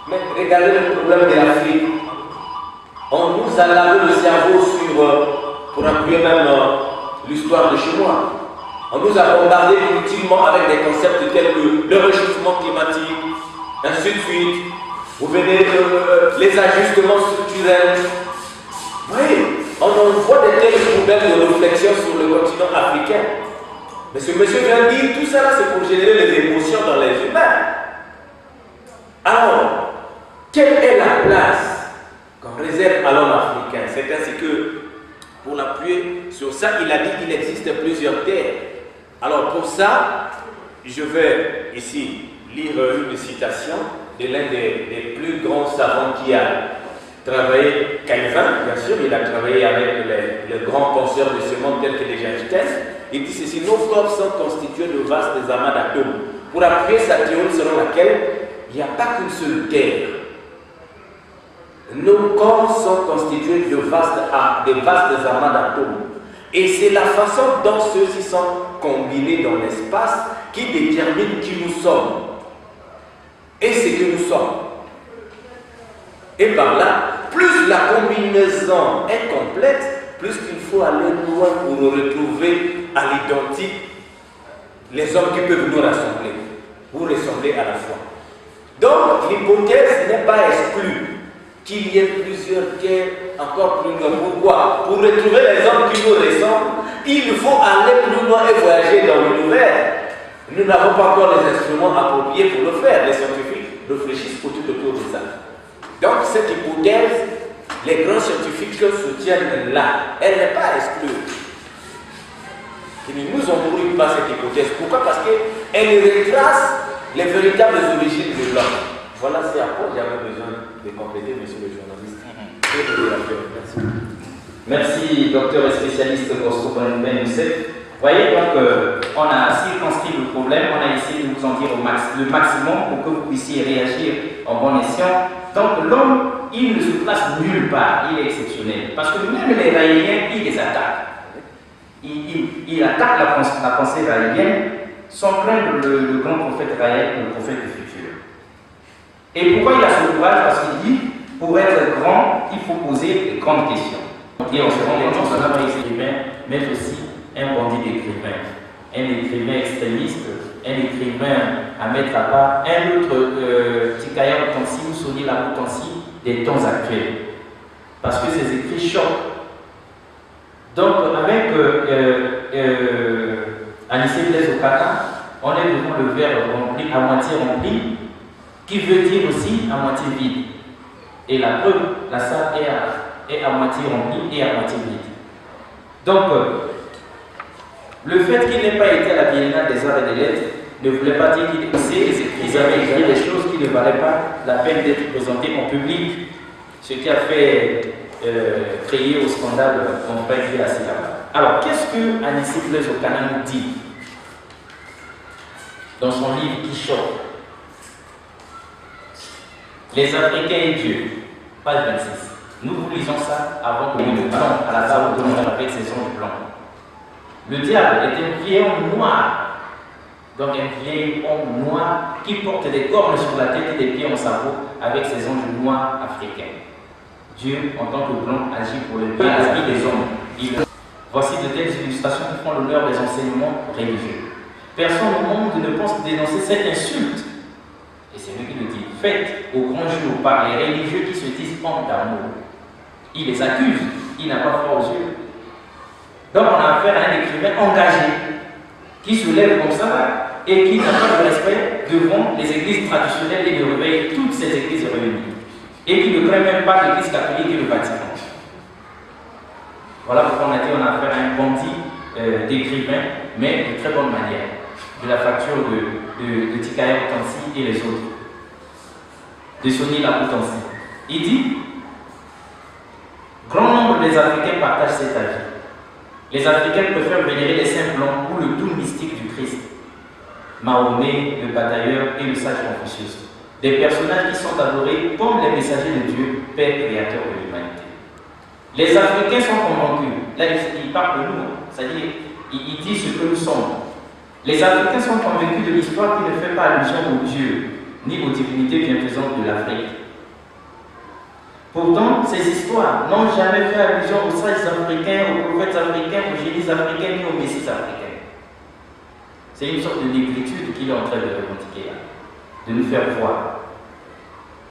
Mais regardez le problème de l'Afrique. On nous a lavé le cerveau pour appuyer même l'histoire de chez moi. On nous a bombardé inutilement avec des concepts tels que le réchauffement climatique, ainsi de suite. Vous venez les ajustements structurels. Oui, on voit des telles poubelles de réflexion sur le continent africain. Mais ce monsieur vient de dire tout ça là, c'est pour générer les émotions dans les humains. Alors, quelle est la place qu'on réserve à l'homme africain? C'est ainsi que, pour l'appuyer sur ça, il a dit qu'il existe plusieurs terres. Alors pour ça, je vais ici lire une citation de l'un des plus grands savants qui a travaillé, Calvin, bien sûr, il a travaillé avec les grands penseurs de ce monde tels que les Einstein. Il dit ceci: nos corps sont constitués de vastes amas d'atomes. Pour appuyer sa théorie selon laquelle il n'y a pas qu'une seule terre. Nos corps sont constitués de vastes amas d'atomes. Et c'est la façon dont ceux-ci sont combinés dans l'espace qui détermine qui nous sommes et ce que nous sommes. Et par là, plus la combinaison est complète, plus il faut aller loin pour retrouver à l'identique les hommes qui peuvent nous rassembler, pour ressembler à la fois. Donc l'hypothèse n'est pas exclue qu'il y ait plusieurs terres encore plus loin. Pourquoi? Pour retrouver les hommes qui nous ressemblent, il faut aller plus loin et voyager dans l'univers. Nous n'avons pas encore les instruments appropriés pour le faire. Les scientifiques réfléchissent tout autour de ça. Donc cette hypothèse, les grands scientifiques le soutiennent là. Elle n'est pas exclue. Ils ne nous ont brûlé pas cette hypothèse. Pourquoi? Parce qu'elle retrace les véritables origines de l'homme. Voilà, c'est à quoi j'avais besoin de compléter, monsieur le journaliste. Merci, docteur et spécialiste Bosco Ben Youssef. Vous voyez, donc, on a circonscrit le problème, on a essayé de vous en dire le maximum pour que vous puissiez réagir en bon escient. Donc, l'homme, il ne se place nulle part, il est exceptionnel. Parce que même les raéliens, ils les attaquent. Il attaque la pensée raélienne sans craindre le grand prophète Raël, le prophète du futur. Et pourquoi il a ce courage? Parce qu'il dit, pour être grand, il faut poser de grandes questions. Et on se rend compte que ce n'est pas un écrivain, mais aussi un bandit d'écrivain, un écrivain extrémiste, un écrivain à mettre à part, un autre Tikaya Otansi ou Soni Lamutansi des temps actuels. Parce que ses écrits choquent. Donc, avec Anissé Blaise Okaka, on est devant le verre rempli, à moitié rempli, qui veut dire aussi à moitié vide. Et la preuve, la salle est à moitié remplie et à moitié vide. Donc, le fait qu'il n'ait pas été à la Biennale des Arts et des Lettres ne voulait pas dire qu'ils avaient écrit des choses qui ne valaient pas la peine d'être présentées en public, ce qui a fait créer au scandale qu'on va écrire assez là-bas. Alors, qu'est-ce que Anissé Blaise Okaka nous dit dans son livre qui choque? Les Africains et Dieu, page 26. Nous vous lisons ça avant que nous le blanc à la table de monde avec ses ongles blancs. Le diable est un vieil homme noir, donc un vieil homme noir qui porte des cornes sur la tête et des pieds en sabot avec ses ongles noirs africains. Dieu, en tant que blanc, agit pour le bien des hommes. Voici de telles illustrations qui font l'honneur des enseignements religieux. Personne au monde ne pense dénoncer cette insulte. Et c'est lui qui le dit. Faites au grand jour par les religieux qui se disent hommes d'amour. Il les accuse, il n'a pas froid aux yeux. Donc on a affaire à un écrivain engagé qui se lève comme ça et qui n'a pas de respect devant les églises traditionnelles et de réveil, toutes ces églises réunies, et qui ne craint même pas l'église catholique et le Vatican. Voilà pourquoi on a dit qu'on a affaire à un bandit d'écrivain, mais de très bonne manière, de la facture de Tikaya Outansi et les autres, de Sonny Lapoutansi. Il dit, grand nombre des Africains partagent cet avis. Les Africains préfèrent vénérer les saints blancs ou le doux mystique du Christ, Mahomet, le batailleur et le sage Confucius. Des personnages qui sont adorés comme les messagers de Dieu, Père créateur de l'humanité. Les Africains sont convaincus, là il parle de nous, c'est-à-dire il dit ce que nous sommes. Les Africains sont convaincus de l'histoire qui ne fait pas allusion aux dieux, ni aux divinités bienfaisantes de l'Afrique. Pourtant, ces histoires n'ont jamais fait allusion aux sages africains, aux prophètes africains, aux génies africains, ni aux messies africains. C'est une sorte de négritude qu'il est en train de revendiquer là, de nous faire voir.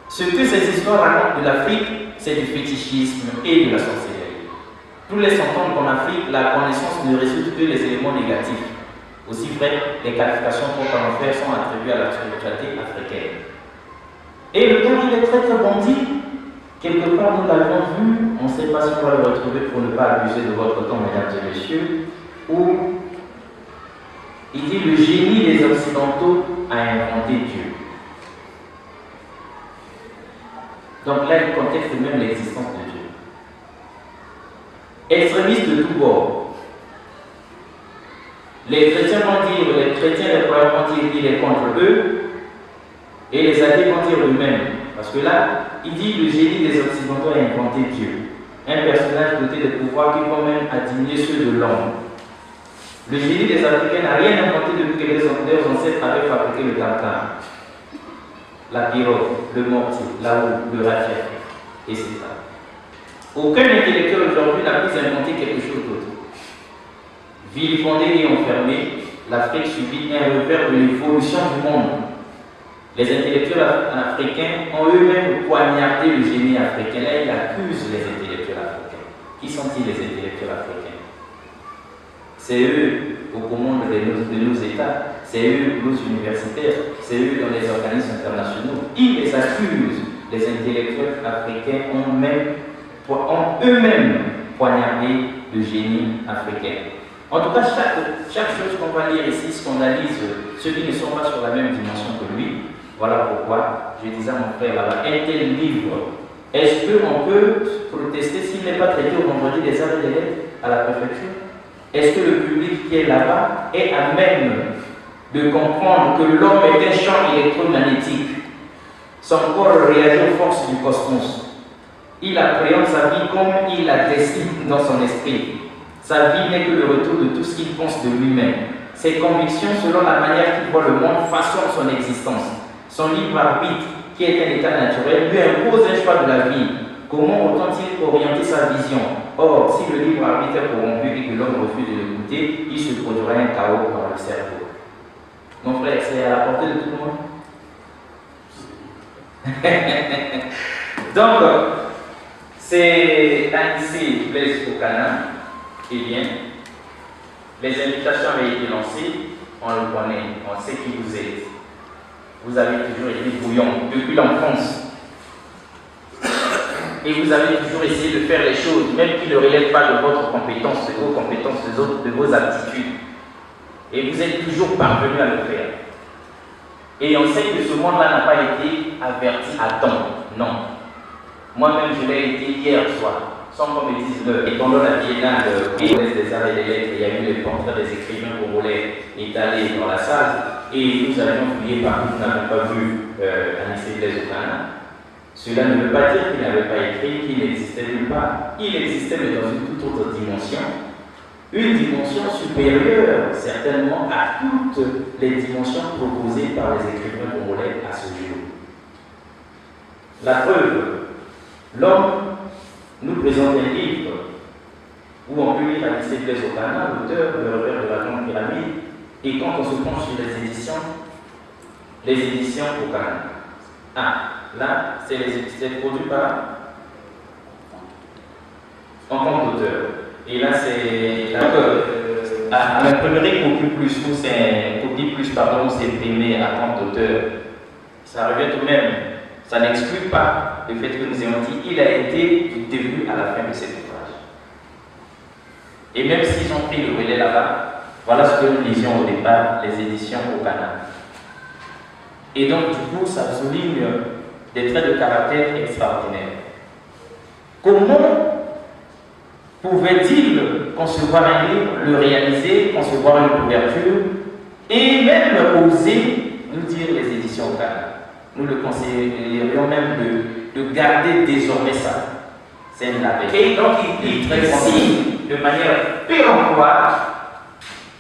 Ce que ces histoires racontent de l'Afrique, c'est du fétichisme et de la sorcellerie. Tous laissent entendre qu'en Afrique, la connaissance ne résulte que les éléments négatifs. Aussi vrai, les qualifications propres à l'enfer sont attribuées à la spiritualité africaine. Et le gars, il est très très bandit. Quelque part, nous l'avons vu, on ne sait pas si on va le retrouver pour ne pas abuser de votre temps, mesdames et messieurs, où il dit le génie des Occidentaux a inventé Dieu. Donc là, il contexte même l'existence de Dieu. Extrémistes de tous bords. Les chrétiens vont dire, les chrétiens, les croyants vont dire qu'il est contre eux, et les athées vont dire eux-mêmes. Parce que là, il dit le génie des Occidentaux a inventé Dieu. Un personnage doté de pouvoirs qui vont même à diminuer ceux de l'homme. Le génie des Africains n'a rien inventé depuis que leurs ancêtres avaient fabriqué le tartare, la pirogue, le mortier, la roue, le rafia, etc. Aucun intellectuel aujourd'hui n'a pu inventer quelque chose d'autre. Vilipendé et enfermé, l'Afrique subit un revers de l'évolution du monde. Les intellectuels africains ont eux-mêmes poignardé le génie africain. Là, il accuse les intellectuels africains. Qui sont-ils les intellectuels africains? C'est eux aux commandes de nos États, c'est eux nos universitaires, c'est eux dans les organismes internationaux. Ils les accusent. Les intellectuels africains ont eux-mêmes poignardé le génie africain. En tout cas, chaque chose qu'on va lire ici scandalise ceux qui ne sont pas sur la même dimension que lui. Voilà pourquoi je disais à mon frère là-bas, un tel livre, est-ce qu'on peut protester s'il n'est pas traité au vendredi des arts et des lettres à la préfecture? Est-ce que le public qui est là-bas est à même de comprendre que l'homme est un champ électromagnétique? Son corps réagit aux forces du cosmos. Il appréhende sa vie comme il la dessine dans son esprit. Sa vie n'est que le retour de tout ce qu'il pense de lui-même. Ses convictions, selon la manière qu'il voit le monde, façonnent son existence. Son libre arbitre, qui est un état naturel, lui impose un choix de la vie. Comment autant-il orienter sa vision? Or, si le libre arbitre est corrompu et que l'homme refuse de l'écouter, il se produira un chaos dans le cerveau. Mon frère, c'est à la portée de tout le monde. Donc, c'est ainsi Blaise Fokana. Eh bien, les invitations avaient été lancées, on le connaît, on sait qui vous êtes. Vous avez toujours été bouillant depuis l'enfance. Et vous avez toujours essayé de faire les choses, même qui ne relèvent pas de votre compétence, de vos compétences, de vos aptitudes. Et vous êtes toujours parvenu à le faire. Et on sait que ce monde-là n'a pas été averti à temps. Non. Moi-même, je l'ai été hier soir. Sans qu'on me dise l'heure. Et pendant la biennale des arts et des lettres, il y a eu les portraits des écrivains congolais étalés dans la salle. Et nous avions fouillé partout, nous n'avons pas vu Anissé Blaise Fokana. Cela ne veut pas dire qu'il n'avait pas écrit, qu'il n'existait nulle part. Il existait, mais dans une toute autre dimension. Une dimension supérieure, certainement, à toutes les dimensions proposées par les écrivains congolais à ce jour. La preuve, l'homme nous présente un livre où on peut lire Anissé Blaise Fokana, l'auteur de Revers de la Grande Pyramide, et quand on se penche sur les éditions Fokana. Ah, là, c'est produit par en compte d'auteur. Et là, c'est à l'imprimerie copie plus, pardon, c'est imprimé à compte d'auteur, ça revient tout de même. Ça n'exclut pas le fait que nous ayons dit qu'il a été du début à la fin de cet ouvrage. Et même s'ils ont pris le relais là-bas, voilà ce que nous lisions au départ, les éditions au Ghana. Et donc, du coup, ça souligne des traits de caractère extraordinaires. Comment pouvait-il concevoir un livre, le réaliser, concevoir une couverture et même oser nous dire les éditions au Ghana? Nous le conseillerions même de garder désormais ça. C'est une label. Et donc, il précise de manière péremptoire: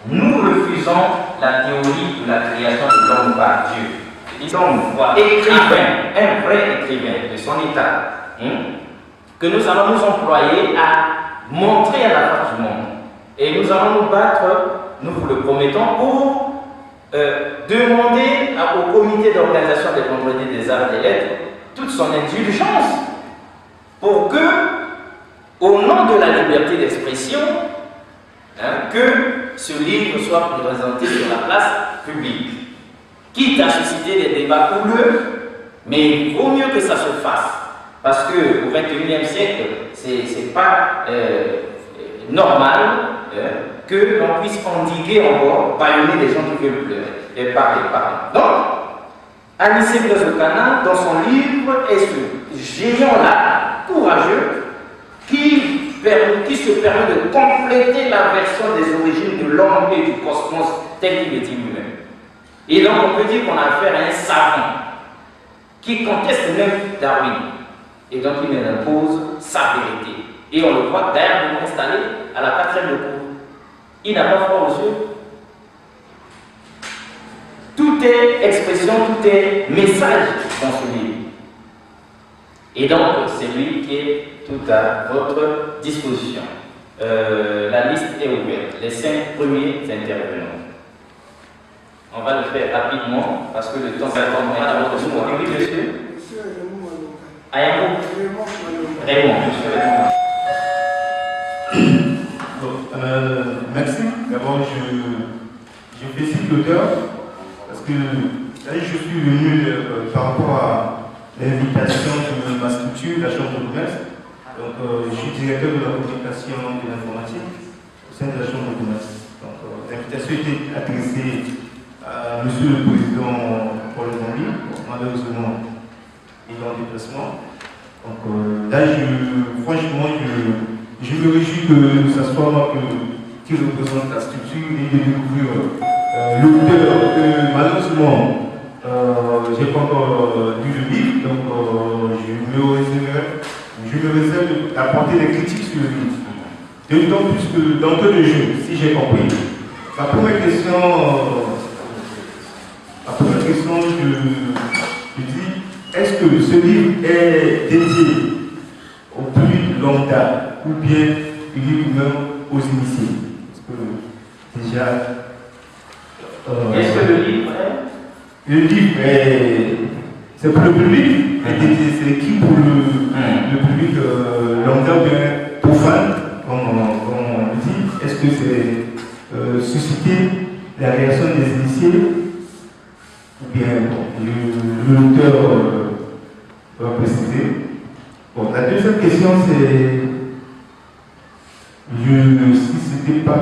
nous refusons la théorie de la création de l'homme par Dieu. Donc, voilà, écrivain, un vrai écrivain de son état, que nous allons nous employer à montrer à la face du monde. Et nous allons nous battre, nous vous le promettons, pour demander au comité d'organisation des vendredis des arts et des lettres toute son indulgence pour que, au nom de la liberté d'expression, que ce livre soit présenté sur la place publique. Quitte à susciter des débats houleux, mais il vaut mieux que ça se fasse. Parce qu'au XXIe siècle, ce n'est pas normal que l'on puisse endiguer encore, bâillonner des gens qui veulent pleurer. Et parler. Donc, Anissé Blaise Okana, dans son livre, est ce géant-là, courageux, qui se permet de compléter la version des origines de l'homme et du cosmos tel qu'il est dit lui-même. Et donc, on peut dire qu'on a affaire à un savant qui conteste même Darwin. Et donc, il nous impose sa vérité. Et on le voit d'ailleurs installé à la 4e de cour. Il n'a pas froid aux yeux. Tout est expression, tout est message dans ce livre. Et donc, c'est lui qui est tout à votre disposition. La liste est ouverte. Les 5 premiers intervenants. On va le faire rapidement parce que le temps va à votre souhait. Oui, monsieur. Ayamou. Raymond, monsieur Raymond. Merci. D'abord, je félicite l'auteur parce que là, je suis venu par rapport à l'invitation de ma structure, la Chambre de commerce. Donc, je suis directeur de la communication et de l'informatique au sein de la Chambre de commerce. Donc, l'invitation était adressée à Monsieur le Président Paul Zambie, malheureusement, il est en déplacement. Donc, là, franchement, je me réjouis que ce soit moi qui représente la structure et de découvrir l'auteur que malheureusement j'ai pas encore lu le livre, donc je me réserve d'apporter des critiques sur le livre. D'autant plus que dans peu de jeux, si j'ai compris. La première question, je dis, est-ce que ce livre est dédié au plus lambda ou bien il livre même aux initiés? Parce que déjà. Est-ce que le livre est? Le livre c'est pour le public, c'est écrit pour le public lambda ou bien profane, comme on dit. Est-ce que c'est susciter la réaction des initiés? Ou bien l'auteur va préciser. Bon, la deuxième question, c'est si c'était pas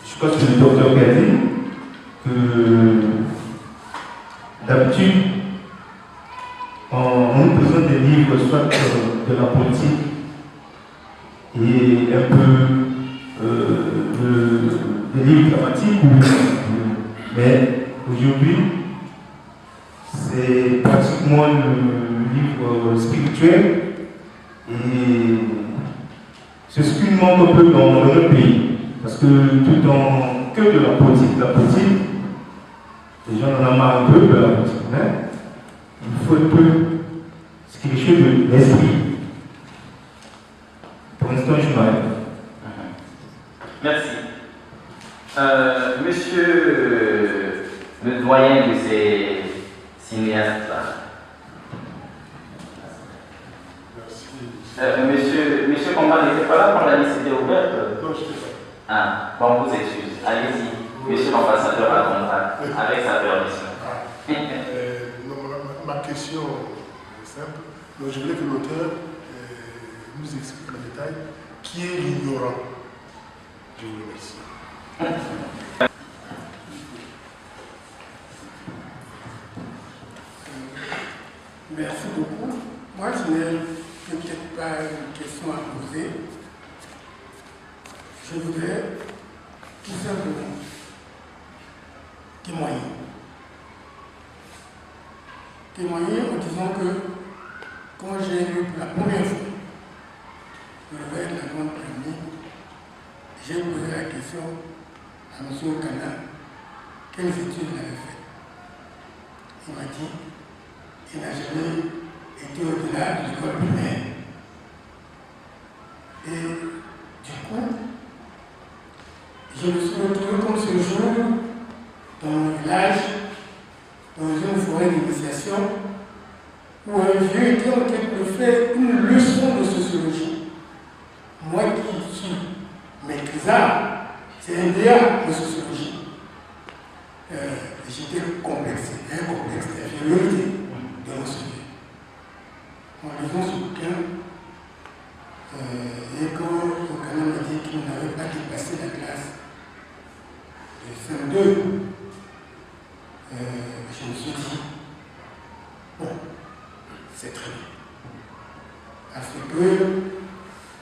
je crois que c'est le docteur qui a dit que d'habitude on nous présente des livres soit de la politique et un peu des livres dramatiques, mais aujourd'hui c'est pratiquement le livre spirituel et c'est ce qui manque un peu dans notre pays. Parce que tout en que de la politique, les gens en ont marre un peu de la politique, mais il faut un peu ce qui est quelque chose de l'esprit. Pour l'instant, je m'arrête. Merci. Monsieur le doyen de ces cinéastes-là. Monsieur Combat n'était pas là quand la liste était ouverte? Non, je ne sais pas. Ah, bon, vous excuse. Allez-y. Monsieur l'ambassadeur répondra avec sa permission. Ma question est simple. Donc, je voulais que l'auteur nous explique en détail qui est l'ignorant. Je vous remercie. Merci beaucoup. Moi, je n'ai peut-être pas une question à poser. Je voudrais tout simplement témoigner. Témoigner en disant que quand j'ai lu pour la première fois le réveil de la grande pyramide, j'ai posé la question à M. Okana quelles études il avait faites. Il m'a dit qu'il n'a jamais été au-delà de l'école primaire. Et du coup, je me suis retrouvé comme ce jour dans un village, dans une forêt d'initiation, où un vieux était en train de faire une leçon de sociologie. Moi qui suis maîtrisable, c'est un DA de sociologie. J'étais complexé, un complexe d'infériorité de mon sujet. En lisant ce bouquin, et quand Okana m'a dit qu'il n'avait pas dépassé la classe de CM2, je me suis dit, bon, c'est très bien. Parce que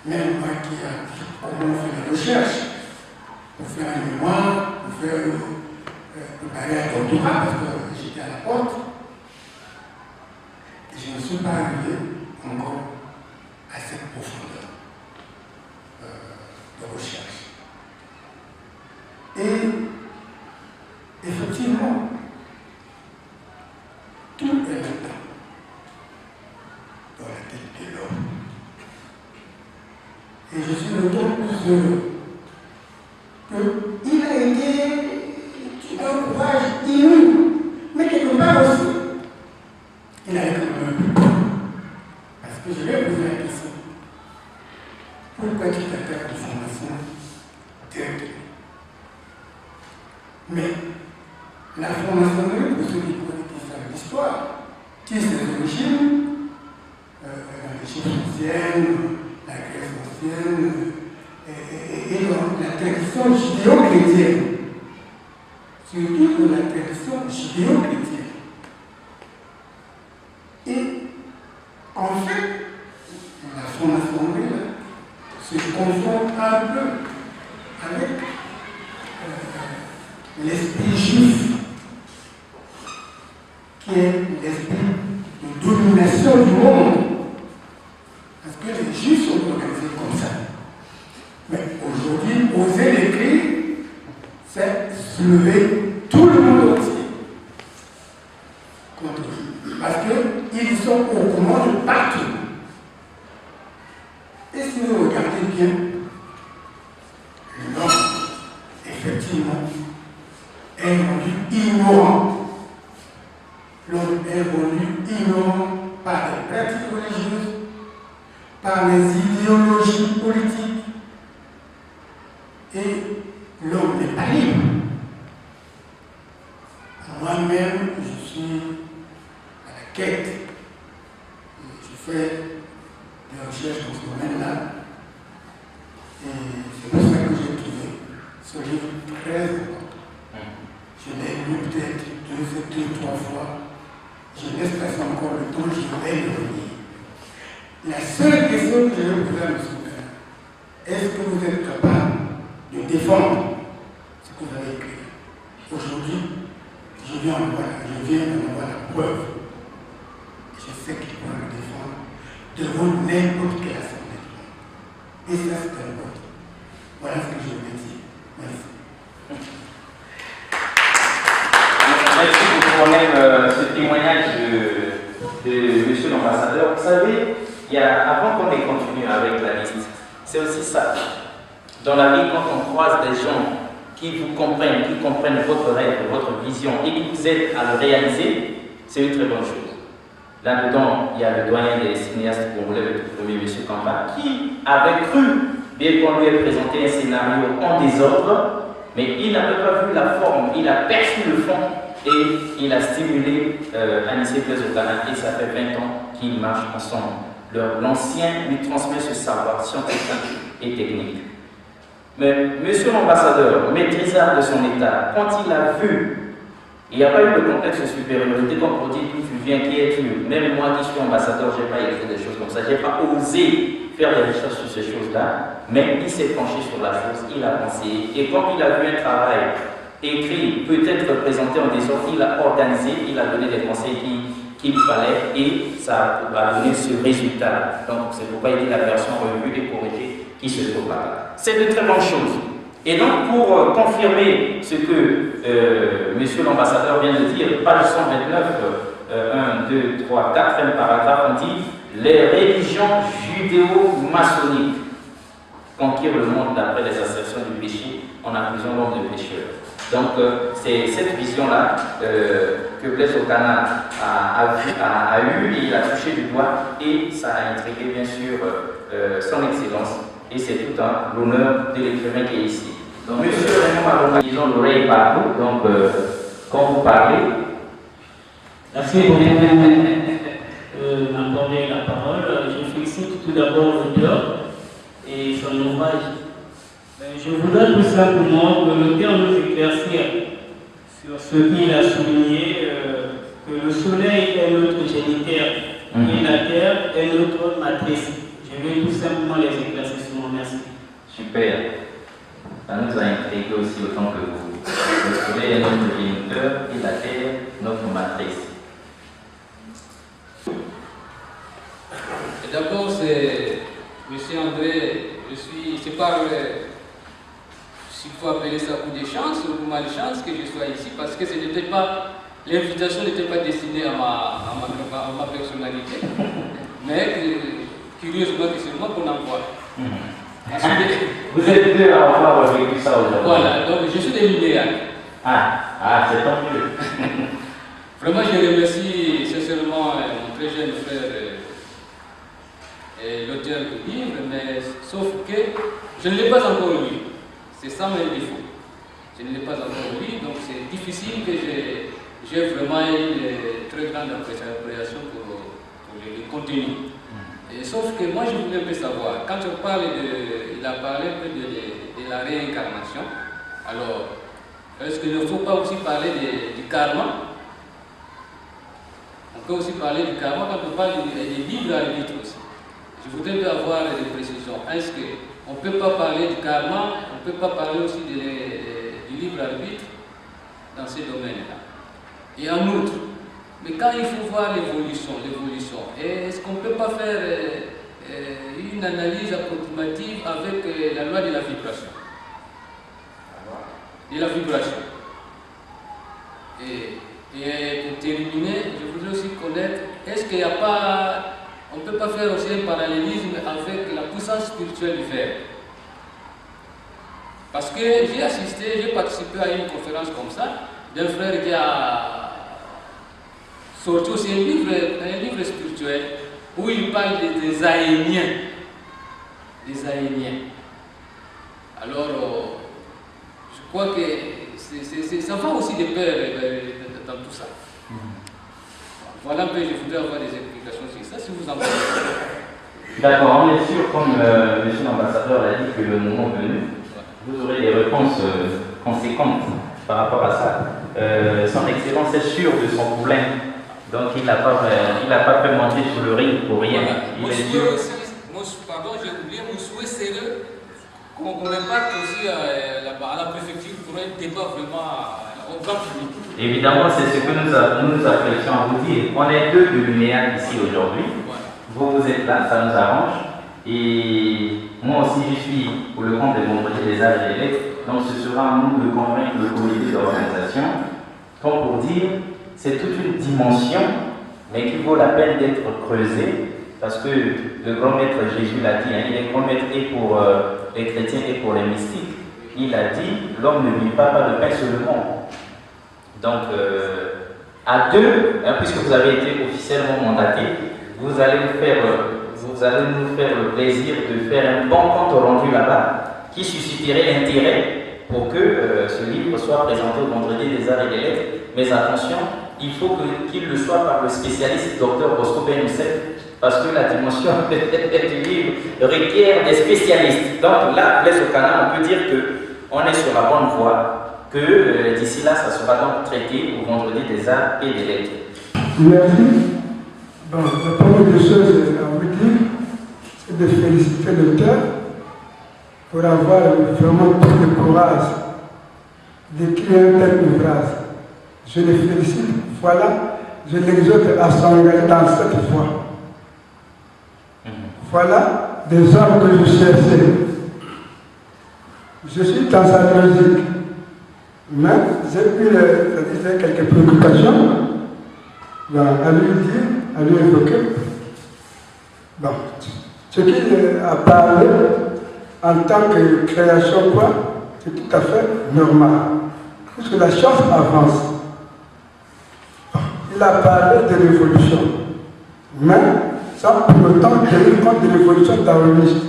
même moi qui ai appris comment faire la recherche, pour faire un mémoire, pour faire préparer un doctorat, parce que j'étais à la porte, je ne suis pas arrivé encore à cette profondeur de recherche. Et effectivement, tout est là-dedans, dans la tête de l'homme. Et je suis d'autant plus heureux qu'il a été un courage inouï, mais quelque part aussi, il a été un peu. Parce que je lui ai posé la question, pourquoi tu t'attaques de formation directement? Mais la franc-maçonnerie, pour ceux qui connaissent l'histoire, qui ses origines, la Chine ancienne, la Grèce ancienne, et dans la tradition judéo-chrétienne, surtout dans la tradition judéo-chrétienne. Et en fait, la franc-maçonnerie se confond un peu avec l'esprit juif, qui est l'esprit de domination du monde. Parce que les juifs sont organisés comme ça. Mais aujourd'hui, oser l'écrire, c'est se lever tout le monde entier contre eux. Parce qu'ils sont aux commandes partout. Et si vous regardez bien, l'homme, effectivement, est rendu ignorant. L'homme est rendu ignorant par les pratiques religieuses, par les idéologies politiques, et l'homme n'est pas libre. Moi-même, je suis à la quête. Je fais des recherches dans ce domaine-là. Et c'est pour ça que j'ai trouvé ce livre très important. Je l'ai lu peut-être deux, trois fois. Je laisse passer encore le temps, je vais le relire. La seule question que je vais poser à M. Okana, est-ce que vous êtes capable de défendre ce que vous avez écrit? Aujourd'hui, je viens d'en avoir la preuve. Je sais qu'il pourra le défendre devant n'importe quelle assemblée du monde. Et ça, c'est un vote. Voilà ce que je voulais dire. Merci. Merci pour même ce témoignage de monsieur l'ambassadeur. Vous savez, avant qu'on ait continué avec la liste, c'est aussi ça. Dans la vie, quand on croise des gens qui vous comprennent, qui comprennent votre rêve, votre vision et qui vous aident à le réaliser, c'est une très bonne chose. Là-dedans, il y a le doyen des cinéastes congolais, le tout premier, M. Kampa, qui avait cru, bien qu'on lui ait présenté un scénario en désordre, mais il n'avait pas vu la forme, il a perçu le fond et il a stimulé Anissé Blaise Okana, et ça fait 20 ans qu'ils marchent ensemble. L'ancien lui transmet ce savoir scientifique et technique. Mais monsieur l'ambassadeur, maîtrisard de son état, quand il a vu, il n'y a pas eu de complexe de supériorité comme pour dire d'où tu viens, qui es-tu. Même moi qui suis ambassadeur, je n'ai pas écrit des choses comme ça, je n'ai pas osé faire des recherches sur ces choses-là, mais il s'est penché sur la chose, il a pensé, et quand il a vu un travail écrit, peut-être présenté en désordre, il a organisé, il a donné des conseils qu'il fallait, et ça a donné ce résultat. Donc c'est pourquoi il dit la version revue et corrigée qui se trouve là. C'est de très bonnes choses. Et donc pour confirmer ce que monsieur l'ambassadeur vient de dire, page 129, 1, 2, 3, 4e paragraphe, on dit les religions judéo-maçonniques conquirent le monde d'après les assertions du péché en accusant l'homme de pécheur. Donc c'est cette vision-là que Blaise Okana a eue et il a touché du doigt, et ça a intrigué bien sûr son excellence, et c'est tout un l'honneur de l'écrivain qui est ici. Donc, monsieur Raymond Malonga, ils ont l'oreille partout, donc quand vous parlez. Merci pour m'accorder la parole. Je félicite tout d'abord l'auteur et son ouvrage. Je voudrais tout simplement que l'auteur nous éclaircir sur ce qu'il a souligné, que le soleil est notre géniteur et la terre est notre matrice. Je vais tout simplement les éclaircir sur mon merci. Super. Ça nous a intrigué aussi autant que vous. Le soleil est notre géniteur et la terre notre matrice. D'abord, c'est M. André, c'est par, s'il faut appeler ça coup de chance ou malchance que je sois ici, parce que l'invitation n'était pas destinée à ma personnalité, mais curieusement que c'est moi qu'on envoie. Vous êtes deux à avoir vécu ça aujourd'hui. Voilà, donc je suis des linéaires. C'est tant mieux. Vraiment, je remercie sincèrement mon très jeune frère, l'auteur du livre, mais sauf que je ne l'ai pas encore lu. C'est ça mon défaut. Je ne l'ai pas encore lu, donc c'est difficile que j'ai vraiment une très grande appréciation pour le contenu. Et sauf que moi je voulais un peu savoir, quand il a parlé un peu de la réincarnation, alors est-ce qu'il ne faut pas aussi parler du karma? On peut aussi parler du karma quand on parle des libres arbitres aussi. Je voudrais avoir des précisions. Est-ce qu'on ne peut pas parler du karma, on ne peut pas parler aussi du libre arbitre dans ces domaines-là? Et en outre, mais quand il faut voir l'évolution, est-ce qu'on ne peut pas faire une analyse approximative avec la loi de la vibration? Et pour terminer, je voudrais aussi connaître, est-ce qu'il n'y a pas, on ne peut pas faire aussi un parallélisme avec la puissance spirituelle du fer? Parce que j'ai participé à une conférence comme ça, d'un frère qui a sorti aussi un livre spirituel où il parle des Aéniens. Alors, je crois que ça va aussi de pair dans tout ça. Voilà un peu, je voudrais avoir des explications sur ça, si vous en avez. D'accord, on est sûr, comme monsieur l'ambassadeur l'a dit, que le moment venu, vous aurez des réponses conséquentes par rapport à ça. Son Excellence est sûr de son problème, donc il n'a pas fait monter sur le ring pour rien. Pardon, j'ai oublié, mon souhait sérieux qu'on impacte aussi à la préfecture pour un débat vraiment au grand public. Évidemment, c'est ce que nous apprécions à vous dire. On est deux de l'UNEA ici aujourd'hui. Vous êtes là, ça nous arrange. Et moi aussi, je suis pour le compte des vendredis des arts et des lettres. Donc ce sera à nous de convaincre le comité d'organisation. Comme pour dire, c'est toute une dimension, mais qui vaut la peine d'être creusée. Parce que le grand maître Jésus l'a dit, il est grand maître et pour les chrétiens et pour les mystiques. Il a dit, l'homme ne vit pas de pain seulement. Donc, À deux, puisque vous avez été officiellement mandaté, vous allez nous faire le plaisir de faire un bon compte rendu là-bas qui susciterait l'intérêt pour que ce livre soit présenté au Vendredi des Arts et des Lettres. Mais attention, il faut qu'il le soit par le spécialiste Dr Bosco Ben Youssef, parce que la dimension du livre requiert des spécialistes. Donc là, Blaise Okana, on peut dire qu'on est sur la bonne voie, que d'ici là, ça sera donc traité au Vendredi des Arts et des Lettres. Merci. Bon, la première des choses à vous dire, c'est de féliciter l'auteur pour avoir vraiment tout le courage d'écrire un tel ouvrage. Je le félicite. Voilà, je l'exhorte à s'engager dans cette voie. Voilà des hommes que je cherchais. Je suis dans sa logique, mais j'ai eu quelques préoccupations à lui dire, à lui évoquer. Bon, ce qu'il a parlé en tant que création, quoi, c'est tout à fait normal. Parce que la science avance. Il a parlé de l'évolution, mais sans pour autant tenir compte de l'évolution darwiniste.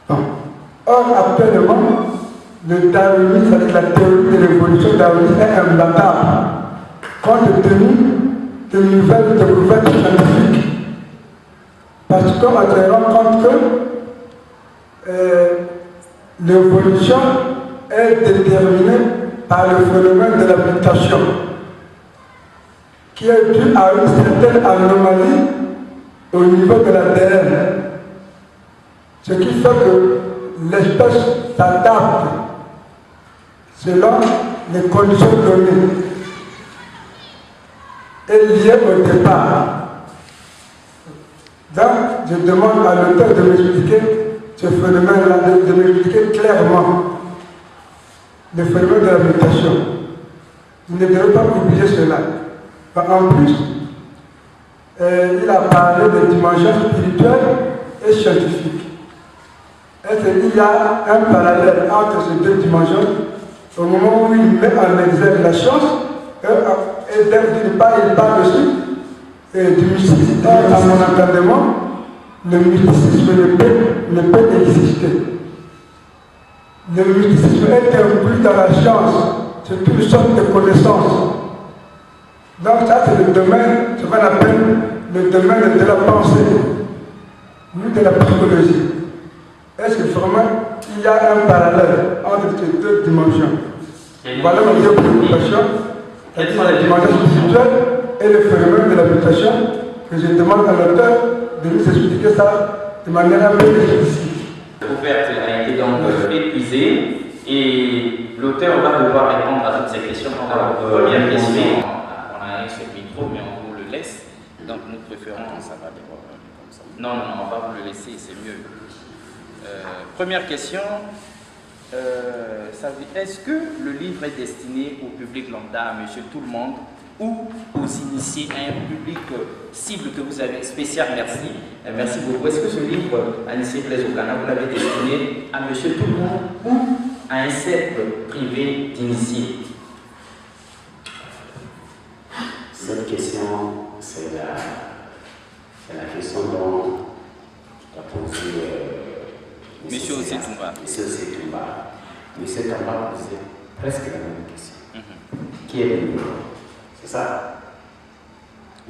Bon. Or, actuellement, le darwinisme, c'est-à-dire la théorie de l'évolution darwiniste, est imbattable, compte tenu de nouvelles découvertes scientifiques. Parce qu'on se rend compte que l'évolution est déterminée par le phénomène de la mutation, qui est dû à une certaine anomalie au niveau de l'ADN. Ce qui fait que l'espèce s'adapte selon les conditions données et liées au départ. Donc, je demande à l'auteur de m'expliquer ce phénomène-là, de m'expliquer clairement le phénomène de la mutation. Vous ne devez pas oublier cela. En plus, il a parlé de dimensions spirituelles et scientifiques. Est-ce qu'il y a un parallèle entre ces deux dimensions au moment où il met en exergue la science et d'une part il parle aussi du mysticisme. À mon entendement, le mysticisme ne peut exister. Le mysticisme est inclus dans la science, c'est une sorte de connaissance. Donc ça c'est le domaine, ce qu'on appelle le domaine de la pensée, ou de la psychologie. Est-ce que vraiment il y a un parallèle entre ces deux dimensions? Voilà ma deux préoccupations, c'est-à-dire la dimension spirituelle et le phénomène de la mutation, que je demande à l'auteur de nous expliquer ça de manière un peu explicite. Ouverte a été donc épuisée et l'auteur va devoir répondre à toutes ces questions. Alors, première question, on a un seul micro, mais on vous le laisse, donc nous préférons que ça va d'abord comme ça. Non, on va vous le laisser, c'est mieux. Première question, est-ce que le livre est destiné au public lambda, à monsieur tout le monde, ou aux initiés, à un public cible que vous avez spécial? Merci. Merci beaucoup. Est-ce que ce livre, Anissé Blaise Okana, vous l'avez destiné à monsieur tout le monde ou à un cercle privé d'initiés? Cette question, c'est la question dont a posé Monsieur Ossetumba. Monsieur Ossetumba. Monsieur Tamba a posé presque la même question. Qui est le livre? C'est ça?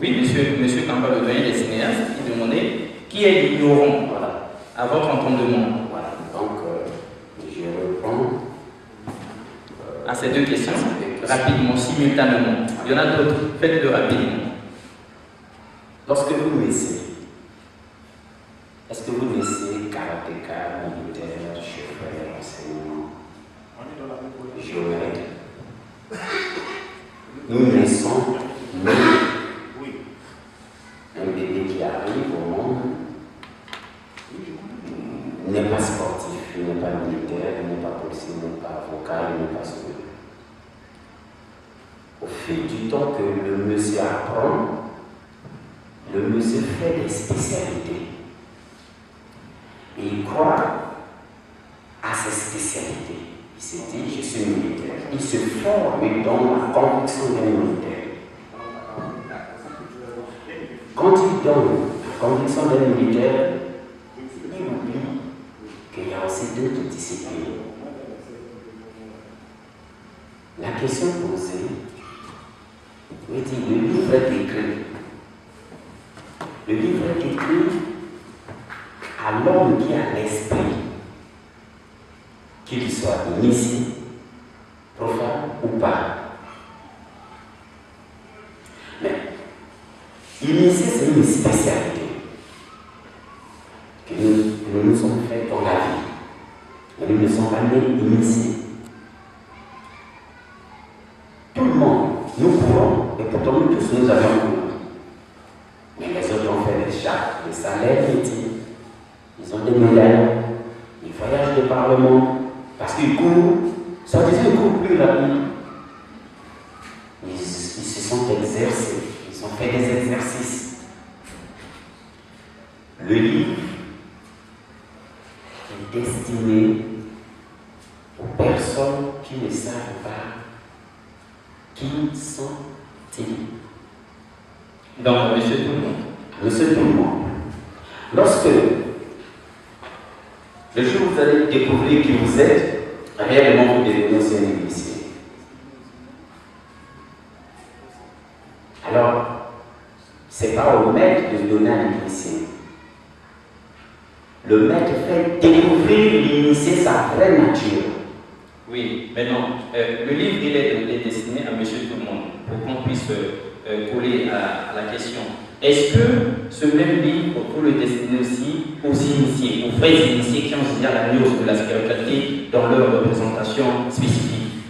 Oui, monsieur Tamba, le doyen des cinéastes, il demandait qui est l'ignorant, voilà, à votre entendement. Voilà, donc je réponds à ces deux questions, rapidement, simultanément. Il y en a d'autres, faites-le rapidement. Lorsque vous naissez, est-ce que vous naissez karatéka, militaire, chauffeur, enseignant, géomètre? Nous naissons, un bébé qui arrive au monde n'est pas sportif, il n'est pas militaire, il n'est pas policier, il n'est pas avocat, il n'est pas sourd. Au fil du temps que le monsieur apprend, le monsieur fait des spécialités. Et il croit à ses spécialités. Il se dit, je suis militaire. Il se forme dans la conviction d'un militaire. quand il donne la conviction d'un militaire, il oublie qu'il y a aussi d'autres disciplines. La question posée, il dit, le livre est écrit. Le livre est écrit à l'homme qui a l'esprit, qu'il soit initié, profane ou pas. Mais initié, c'est une spécialité que nous nous sommes fait dans la vie. Et nous ne sommes pas nés initiés. Tout le monde, nous courons, et pourtant nous tous nous avions couru. Mais les autres ont fait des chars, des salaires métiers, ils ont des médailles, ils voyagent de par le monde, parce qu'ils courent, ça disait qu'ils courent plus rapide. Ils se sont exercés, ils ont fait des exercices. Le livre est destiné aux personnes qui ne savent pas qui sont-ils. Donc, monsieur tout le monde. Monsieur tout le monde. Lorsque le jour où vous allez découvrir qui vous êtes, réellement vous devenez aussi un initié. Alors, ce n'est pas au maître de donner à l'initié. Le maître fait découvrir l'initié sa vraie nature. Oui, mais non, le livre il est destiné à monsieur tout le monde, pour qu'on puisse coller à la question. Est-ce que ce même livre, vous le destinez aussi aux initiés, aux vrais initiés qui ont déjà la nuance de la spiritualité dans leur représentation spécifique?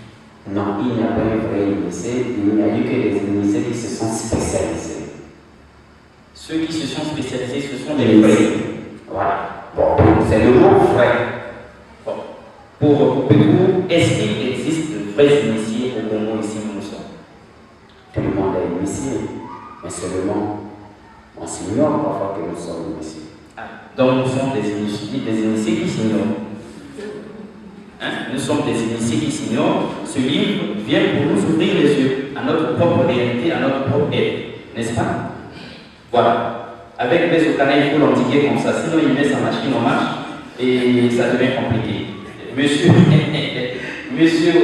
Non, il n'y a pas un vrai initié, il n'y a eu que des initiés qui se sont spécialisés. Ceux qui se sont spécialisés, ce sont des vrais. Voilà. Bon, c'est le mot vrai. Bon. Pour Pégou, est-ce qu'il existe de vrais initiés au Congo ici où nous sommes? Tout le monde est initié, mais seulement on s'ignore parfois que nous sommes initiés. Ah, donc nous sommes des initiés qui s'ignorent. Hein? Nous sommes des initiés qui s'ignorent. Ce livre vient pour nous ouvrir les yeux à notre propre réalité, à notre propre être. N'est-ce pas? Voilà. Avec les Okana, il faut l'endiguer comme ça. Sinon, il met sa machine en marche et ça devient compliqué. Monsieur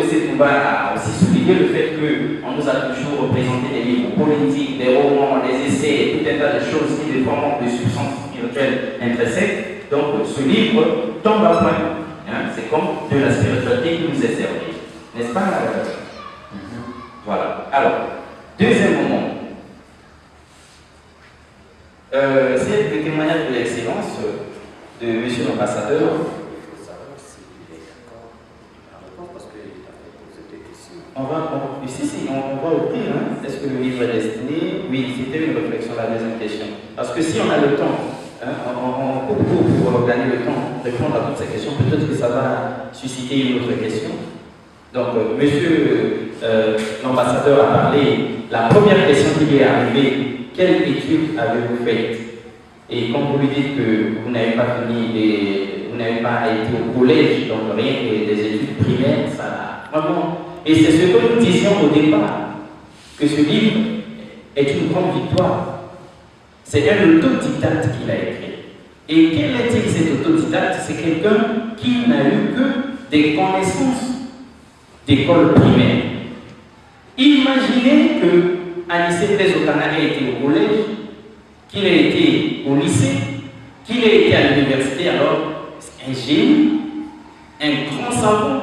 Osetouba a aussi souligné le fait qu'on nous a toujours représenté des livres politiques, des romans, des essais, tout un tas de choses qui dépendent de substances spirituelles intrinsèques. Donc, ce livre tombe à point. Hein? C'est comme de la spiritualité qui nous est servie. N'est-ce pas? Voilà. Alors, deuxième moment. C'est le témoignage de l'excellence de monsieur l'ambassadeur. On va ouvrir. Hein? Est-ce que le livre est destiné? Oui, c'était une réflexion, la deuxième question. Parce que si on a le temps, hein, on coupe pour gagner le temps de répondre à toutes ces questions, peut-être que ça va susciter une autre question. Donc, monsieur l'ambassadeur a parlé, la première question qui lui est arrivée, quelle étude avez-vous faite? Et quand vous lui dites que vous n'avez pas fini, vous n'avez pas été au collège, donc rien que des études primaires, ça vraiment. Et c'est ce que nous disions au départ, que ce livre est une grande victoire. C'est un autodidacte qu'il a écrit. Et quel est-il cet autodidacte? C'est quelqu'un qui n'a eu que des connaissances d'école primaire. Imaginez que Anissé Blaise Okana ait été au collège, qu'il ait été au lycée, qu'il ait été à l'université, alors c'est un génie, un grand savant.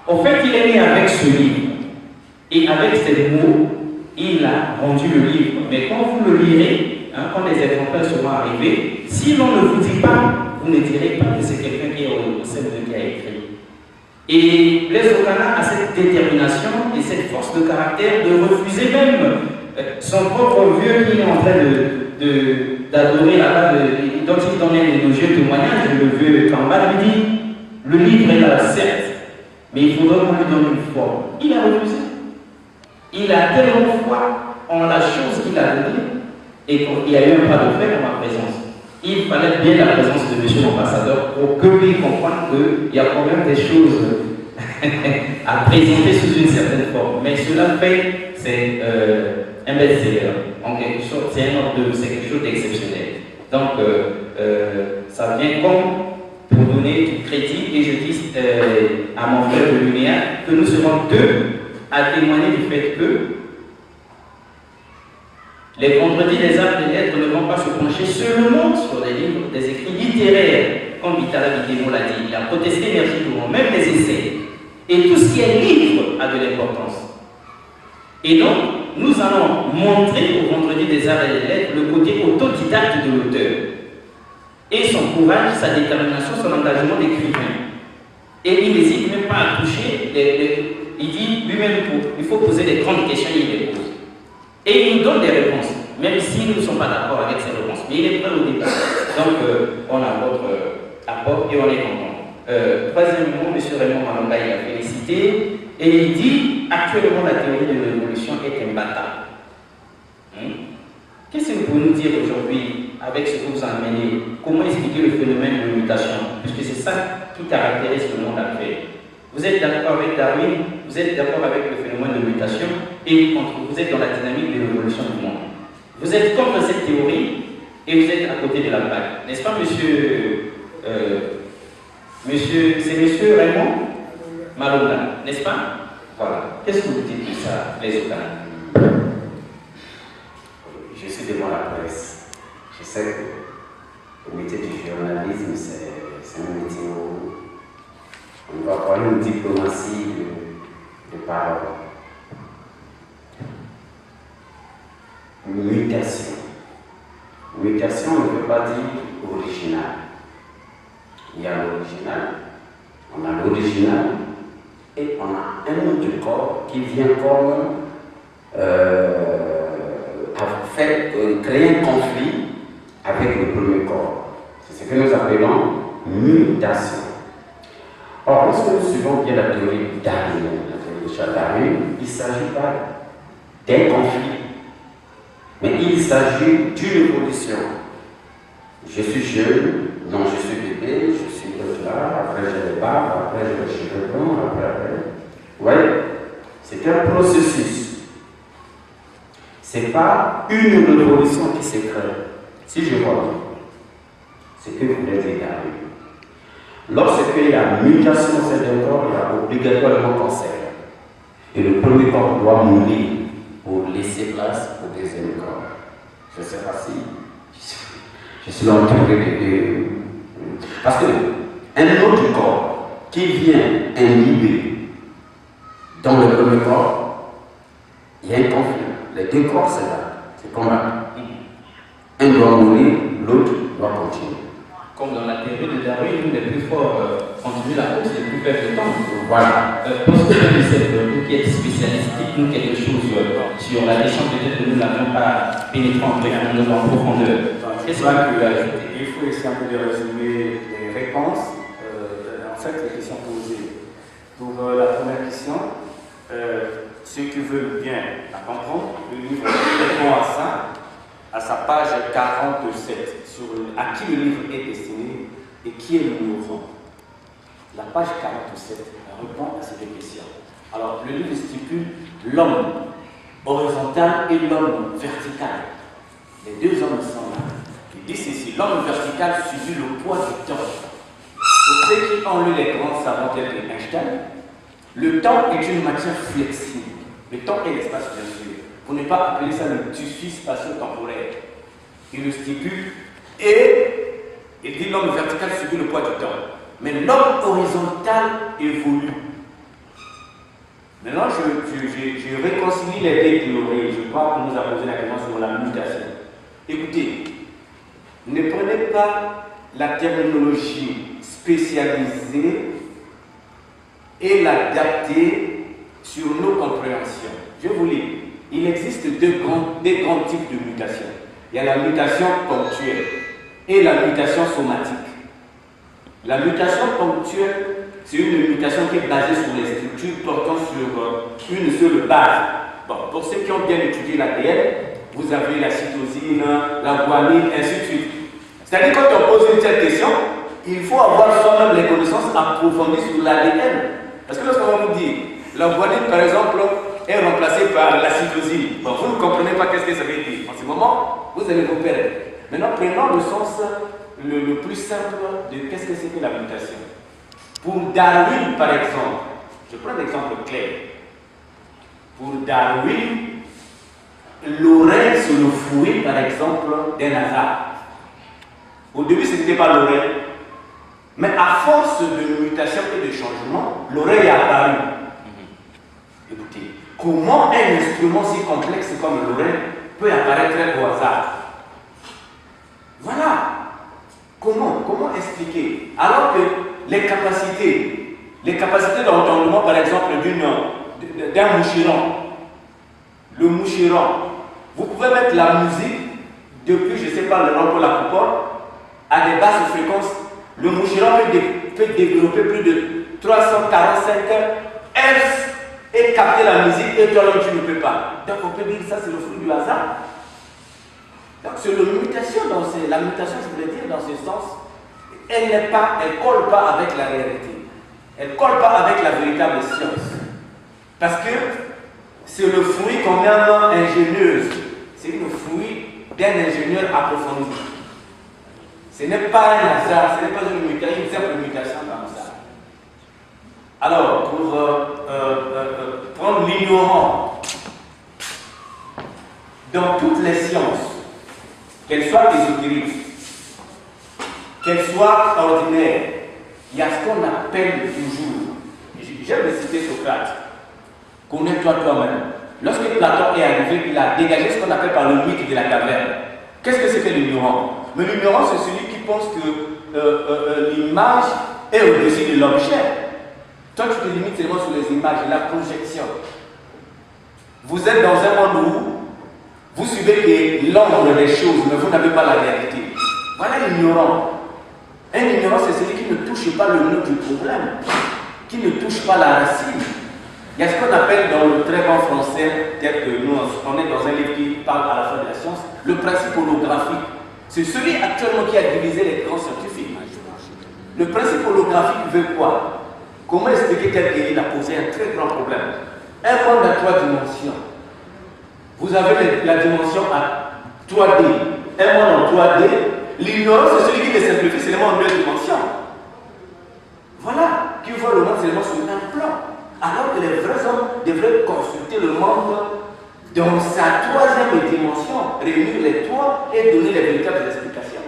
En fait, il est né avec ce livre. Et avec ces mots, il a rendu le livre. Mais quand vous le lirez, hein, quand les exemplaires seront arrivés, si l'on ne vous dit pas, vous ne direz pas que c'est quelqu'un qui est au sein de qui a écrit. Et Blaise Okana a cette détermination et cette force de caractère de refuser même son propre vieux qui est en train d'adorer là-bas, dont il donne un élogieux témoignage, le vieux Kamba lui dit, le livre est là, certes, mais il faudrait qu'on lui donne une forme. Il a refusé. Il a tellement foi en la chose qu'il a donnée et qu'il y a eu un pas de fait en ma présence. Il fallait bien la présence de monsieur l'ambassadeur pour que lui comprenne qu'il y a quand même des choses à présenter sous une certaine forme. Mais cela fait, c'est un best-seller. en quelque sorte, c'est quelque chose d'exceptionnel. Donc, ça vient comme pour donner du crédit, et je dis à mon frère de lumière que nous serons deux à témoigner du fait que les vendredis des arts et des lettres ne vont pas se pencher seulement sur des livres, des écrits littéraires, comme Vitala Vitemo l'a dit, il a protesté énergiquement, même les essais. Et tout ce qui est livre a de l'importance. Et donc, nous allons montrer au vendredi des arts et des lettres le côté autodidacte de l'auteur. Et son courage, sa détermination, son engagement d'écrivain. Et il n'hésite même pas à toucher, il dit lui-même il faut poser des grandes questions, il les pose. Et il nous donne des réponses, même si nous ne sommes pas d'accord avec ces réponses. Mais il est prêt au débat. Donc, on a votre apport et on est content. Troisièmement, M. Raymond Malonga, il a félicité et il dit actuellement la théorie de l'évolution est imbattable. Qu'est-ce que vous pouvez nous dire aujourd'hui avec ce que vous amenez? Comment expliquer le phénomène de mutation? Puisque c'est ça qui caractérise le monde actuel. Vous êtes d'accord avec Darwin, vous êtes d'accord avec le phénomène de mutation et vous êtes dans la dynamique de l'évolution du monde. Vous êtes contre cette théorie et vous êtes à côté de la plaque. N'est-ce pas, c'est monsieur Raymond Malonga, n'est-ce pas? Voilà. Qu'est-ce que vous dites de ça, les autres? Je suis devant la presse. Je sais que le métier du journalisme, c'est un métier où on va avoir une diplomatie de parole. Mutation. Mutation ne veut pas dire original. Il y a l'original, on a l'original et on a un autre corps qui vient comme créer un conflit avec le premier corps. C'est ce que nous appelons mutation. Or, lorsque nous suivons bien la théorie darwinienne, la théorie de Charles Darwin, il ne s'agit pas d'un conflit, mais il s'agit d'une évolution. Je suis jeune, non, je suis bébé, je suis là, après j'ai les barbes, après j'ai les cheveux blancs, après. Vous voyez, c'est un processus. Ce n'est pas une révolution qui se crée. Si je vois, c'est que vous voulez dire Darwin. Lorsqu'il y a mutation dans cet corps, il y a obligatoirement cancer. Et le premier corps doit mourir pour laisser place au deuxième corps. Je ne sais pas si je suis entouré de... Parce qu'un autre corps qui vient inhiber dans le premier corps, il y a un conflit. Les deux corps, c'est là. C'est combat. Un doit mourir, l'autre doit continuer. Comme dans la théorie de Darwin, où les plus forts continuent la course, les plus faibles le temps. Voilà. Pour ce vous qui êtes spécialiste, dites-nous quelque chose sur la question peut-être que nous n'avons pas pénétré en profondeur. Qu'est-ce que vous pouvez ajouter? Il faut essayer un peu de résumer les réponses, en fait, les questions posées. Pour la première question, ceux qui veulent bien la comprendre, le livre répond à ça, à sa page 47, sur à qui le livre est destiné et qui est le mourant. La page 47 répond à ces deux questions. Alors, le livre stipule l'homme horizontal et l'homme vertical. Les deux hommes sont là. Il dit ceci, l'homme vertical subit le poids du temps. Pour ceux qui ont lu les grands savants tels que Einstein, le temps est une matière flexible. Le temps et l'espace, bien sûr. Pour ne pas appeler ça le tissu spatio-temporel. Il le stipule et il dit l'homme vertical subit le poids du temps. Mais l'homme horizontal évolue. Maintenant, je réconcilie les deux théories. Je crois qu'on nous a posé la question sur la mutation. Écoutez, ne prenez pas la terminologie spécialisée et l'adapter sur nos compréhensions. Je vous lis. Il existe des grands types de mutations. Il y a la mutation ponctuelle et la mutation somatique. La mutation ponctuelle, c'est une mutation qui est basée sur les structures portant sur une seule base. Bon, pour ceux qui ont bien étudié l'ADN, vous avez la cytosine, la guanine, ainsi de suite. C'est-à-dire quand on pose une telle question, il faut avoir soi-même les connaissances approfondies sur l'ADN. Parce que lorsqu'on va vous dire, la guanine par exemple est remplacé par la cytosine. Bon, vous ne comprenez pas qu'est-ce que ça veut dire. En ce moment, vous allez vous perdre. Maintenant, prenons le sens le plus simple de qu'est-ce que c'est que la mutation. Pour Darwin, par exemple, je prends un exemple clair. Pour Darwin, l'oreille c'est le fruit, par exemple, d'un hasard. Au début, ce n'était pas l'oreille. Mais à force de mutation et de changement, l'oreille est apparue. Écoutez, comment un instrument si complexe comme l'oreille peut apparaître au hasard? Voilà. Comment expliquer? Alors que les capacités d'entendement, par exemple, d'un moucheron, le moucheron, vous pouvez mettre la musique depuis, je ne sais pas, l'Europe ou la coupole, à des basses fréquences. Le moucheron peut développer plus de 345 Hz et capter la musique et toi-même tu ne peux pas. Donc on peut dire que ça c'est le fruit du hasard. Donc c'est la mutation, je voulais dire dans ce sens, elle ne colle pas avec la réalité. Elle ne colle pas avec la véritable science. Parce que c'est le fruit qu'on nomme ingénieuse. C'est le fruit d'un ingénieur approfondi. Ce n'est pas un hasard, ce n'est pas une simple mutation comme ça. Alors, pour prendre l'ignorant, dans toutes les sciences, qu'elles soient ésotériques, qu'elles soient ordinaires, il y a ce qu'on appelle toujours, j'aime citer Socrate, connais-toi toi-même. Lorsque Platon est arrivé, il a dégagé ce qu'on appelle par le mythe de la caverne. Qu'est-ce que c'est que l'ignorant? Mais l'ignorant, c'est celui qui pense que l'image est au-dessus de l'objet. Toi, tu te limites seulement sur les images, la projection. Vous êtes dans un monde où vous suivez l'ombre des choses, mais vous n'avez pas la réalité. Voilà l'ignorant. Un ignorant, c'est celui qui ne touche pas le nœud du problème, qui ne touche pas la racine. Il y a ce qu'on appelle dans le très bon français, tel que nous, on est dans un livre qui parle à la fois de la science, le principe holographique. C'est celui actuellement qui a divisé les grands scientifiques. Le principe holographique veut quoi? Comment expliquer tel qu'il a posé un très grand problème? Un monde à 3 dimensions. Vous avez la dimension à 3D. Un monde en 3D. L'ignorant, c'est celui qui le simplifie seulement en 2 dimensions. Voilà, qui voit le monde seulement sur un plan. Alors que les vrais hommes devraient consulter le monde dans sa 3e dimension, réunir les 3 et donner les véritables explications.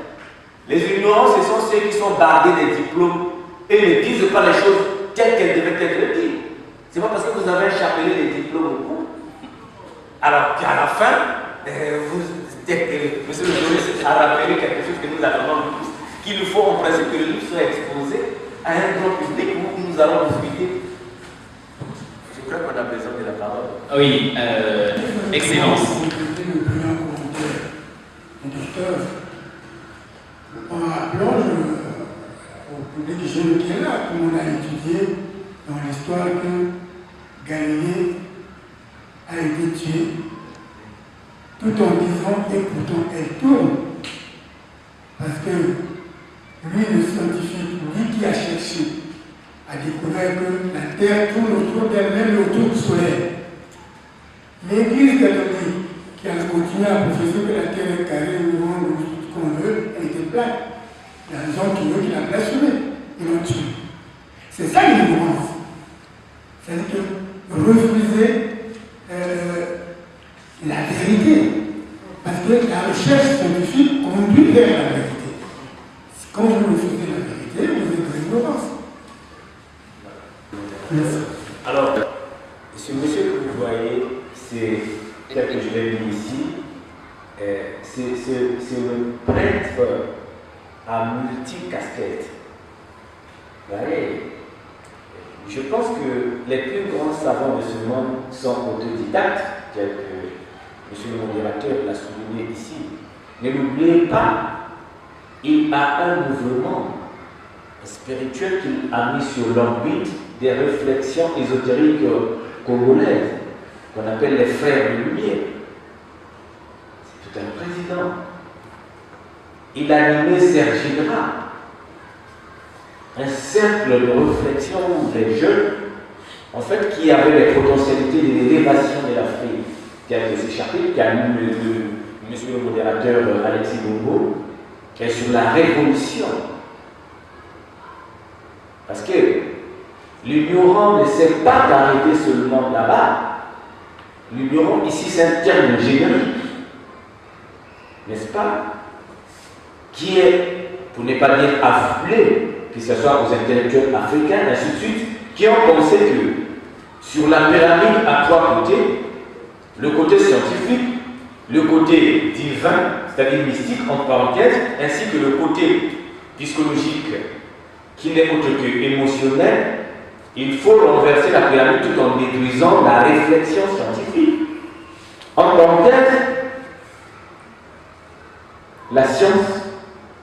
Les ignorants, ce sont ceux qui sont bardés des diplômes et ne disent pas les choses telles qu'elles devaient être dites. C'est pas parce que vous avez échappé les diplômes au cours, alors qu'à la fin, monsieur le journaliste a rappelé quelque chose que nous attendons tous, qu'il faut en principe que le livre soit exposé à un grand public où nous allons discuter. Je crois qu'on a besoin de la parole. Oui, excellence. En rappelant au public jeune qui est là, comme on a étudié dans l'histoire que Galilée a été tué, tout en disant et pourtant elle tourne. Parce que lui, le scientifique, lui qui a cherché, a découvert que la Terre tourne autour d'elle-même et autour du Soleil. L'Église catholique, qui a continué à professer que la Terre est carrée, ronde, tout ce qu'on veut, elle était plate. Il y a des gens qui veulent qu'il a blasphémé, ils l'ont tué. C'est ça l'ignorance. C'est-à-dire que refuser la vérité. Parce que la recherche scientifique conduit vers la vérité. Quand vous refusez la vérité, vous êtes dans l'ignorance. Alors, ce monsieur que vous voyez, c'est tel que je l'ai mis ici, c'est le prêtre à multicasquette. Vous voyez, je pense que les plus grands savants de ce monde sont autodidactes, tel que monsieur le modérateur l'a souligné ici. Ne l'oubliez pas, il a un mouvement spirituel qu'il a mis sur l'orbite des réflexions ésotériques congolaises, qu'on appelle les frères de lumière. C'est tout un président. Il a animé Sergidra, un cercle de réflexion où les jeunes en fait, qui avait les potentialités de l'élévation de l'Afrique, qui a été s'échapper, qui a mis monsieur le modérateur Alexis Bongo, et sur la révolution. Parce que l'ignorant ne sait pas d'arrêter seulement là-bas. L'ignorant, ici, c'est un terme générique, n'est-ce pas? Qui est, pour ne pas dire affolé, que ce soit aux intellectuels africains, ainsi de suite, qui ont pensé que sur la pyramide à trois côtés, le côté scientifique, le côté divin, c'est-à-dire mystique, entre parenthèses, ainsi que le côté psychologique, qui n'est autre que émotionnel, il faut renverser la pyramide tout en détruisant la réflexion scientifique. En parenthèse, la science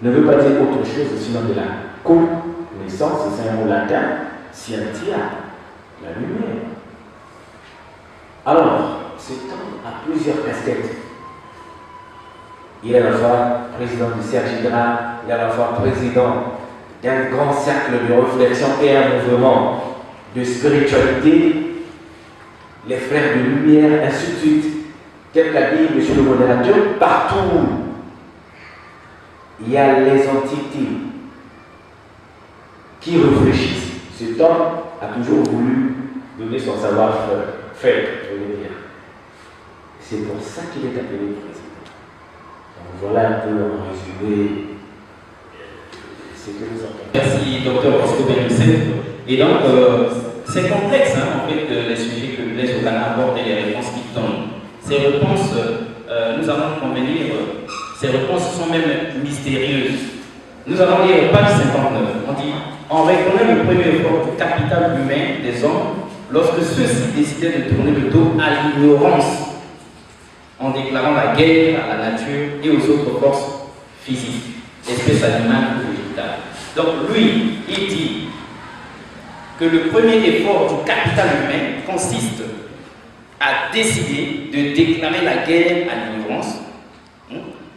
ne veut pas dire autre chose sinon de la connaissance, c'est un mot latin, scientia, la lumière. Alors, cet homme a plusieurs casquettes. Il est à la fois président du CRGDRA, il est à la fois président d'un grand cercle de réflexion et un mouvement de spiritualité, les frères de lumière, ainsi de suite. Tel qu'a dit monsieur le modérateur, partout il y a les entités qui réfléchissent. Cet homme a toujours voulu donner son savoir-faire, je veux dire. C'est pour ça qu'il est appelé président. Donc voilà un peu en résumé ce que nous entendons. Merci, docteur Bosco Benissé. Et donc, c'est complexe, hein, en fait, les sujets que Blaise Okana aborde et les réponses qu'il donne. Ces réponses, nous allons convenir, ces réponses sont même mystérieuses. Nous allons lire page 59. On dit, on reconnaît le premier effort du capital humain des hommes lorsque ceux-ci décidaient de tourner le dos à l'ignorance en déclarant la guerre à la nature et aux autres forces physiques, espèces animales ou végétales. Donc lui, il dit que le premier effort du capital humain consiste à décider de déclarer la guerre à l'ignorance.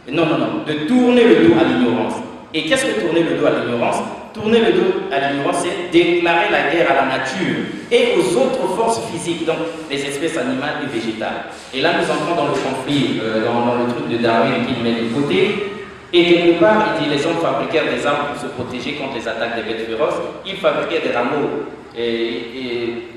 De tourner le dos à l'ignorance. Et qu'est-ce que tourner le dos à l'ignorance? Tourner le dos à l'ignorance, c'est déclarer la guerre à la nature et aux autres forces physiques, donc les espèces animales et végétales. Et là, nous entrons dans le conflit, dans le truc de Darwin qu'il met de côté. Et quelque part, il dit les hommes fabriquèrent des armes pour se protéger contre les attaques des bêtes féroces. Ils fabriquaient des rameaux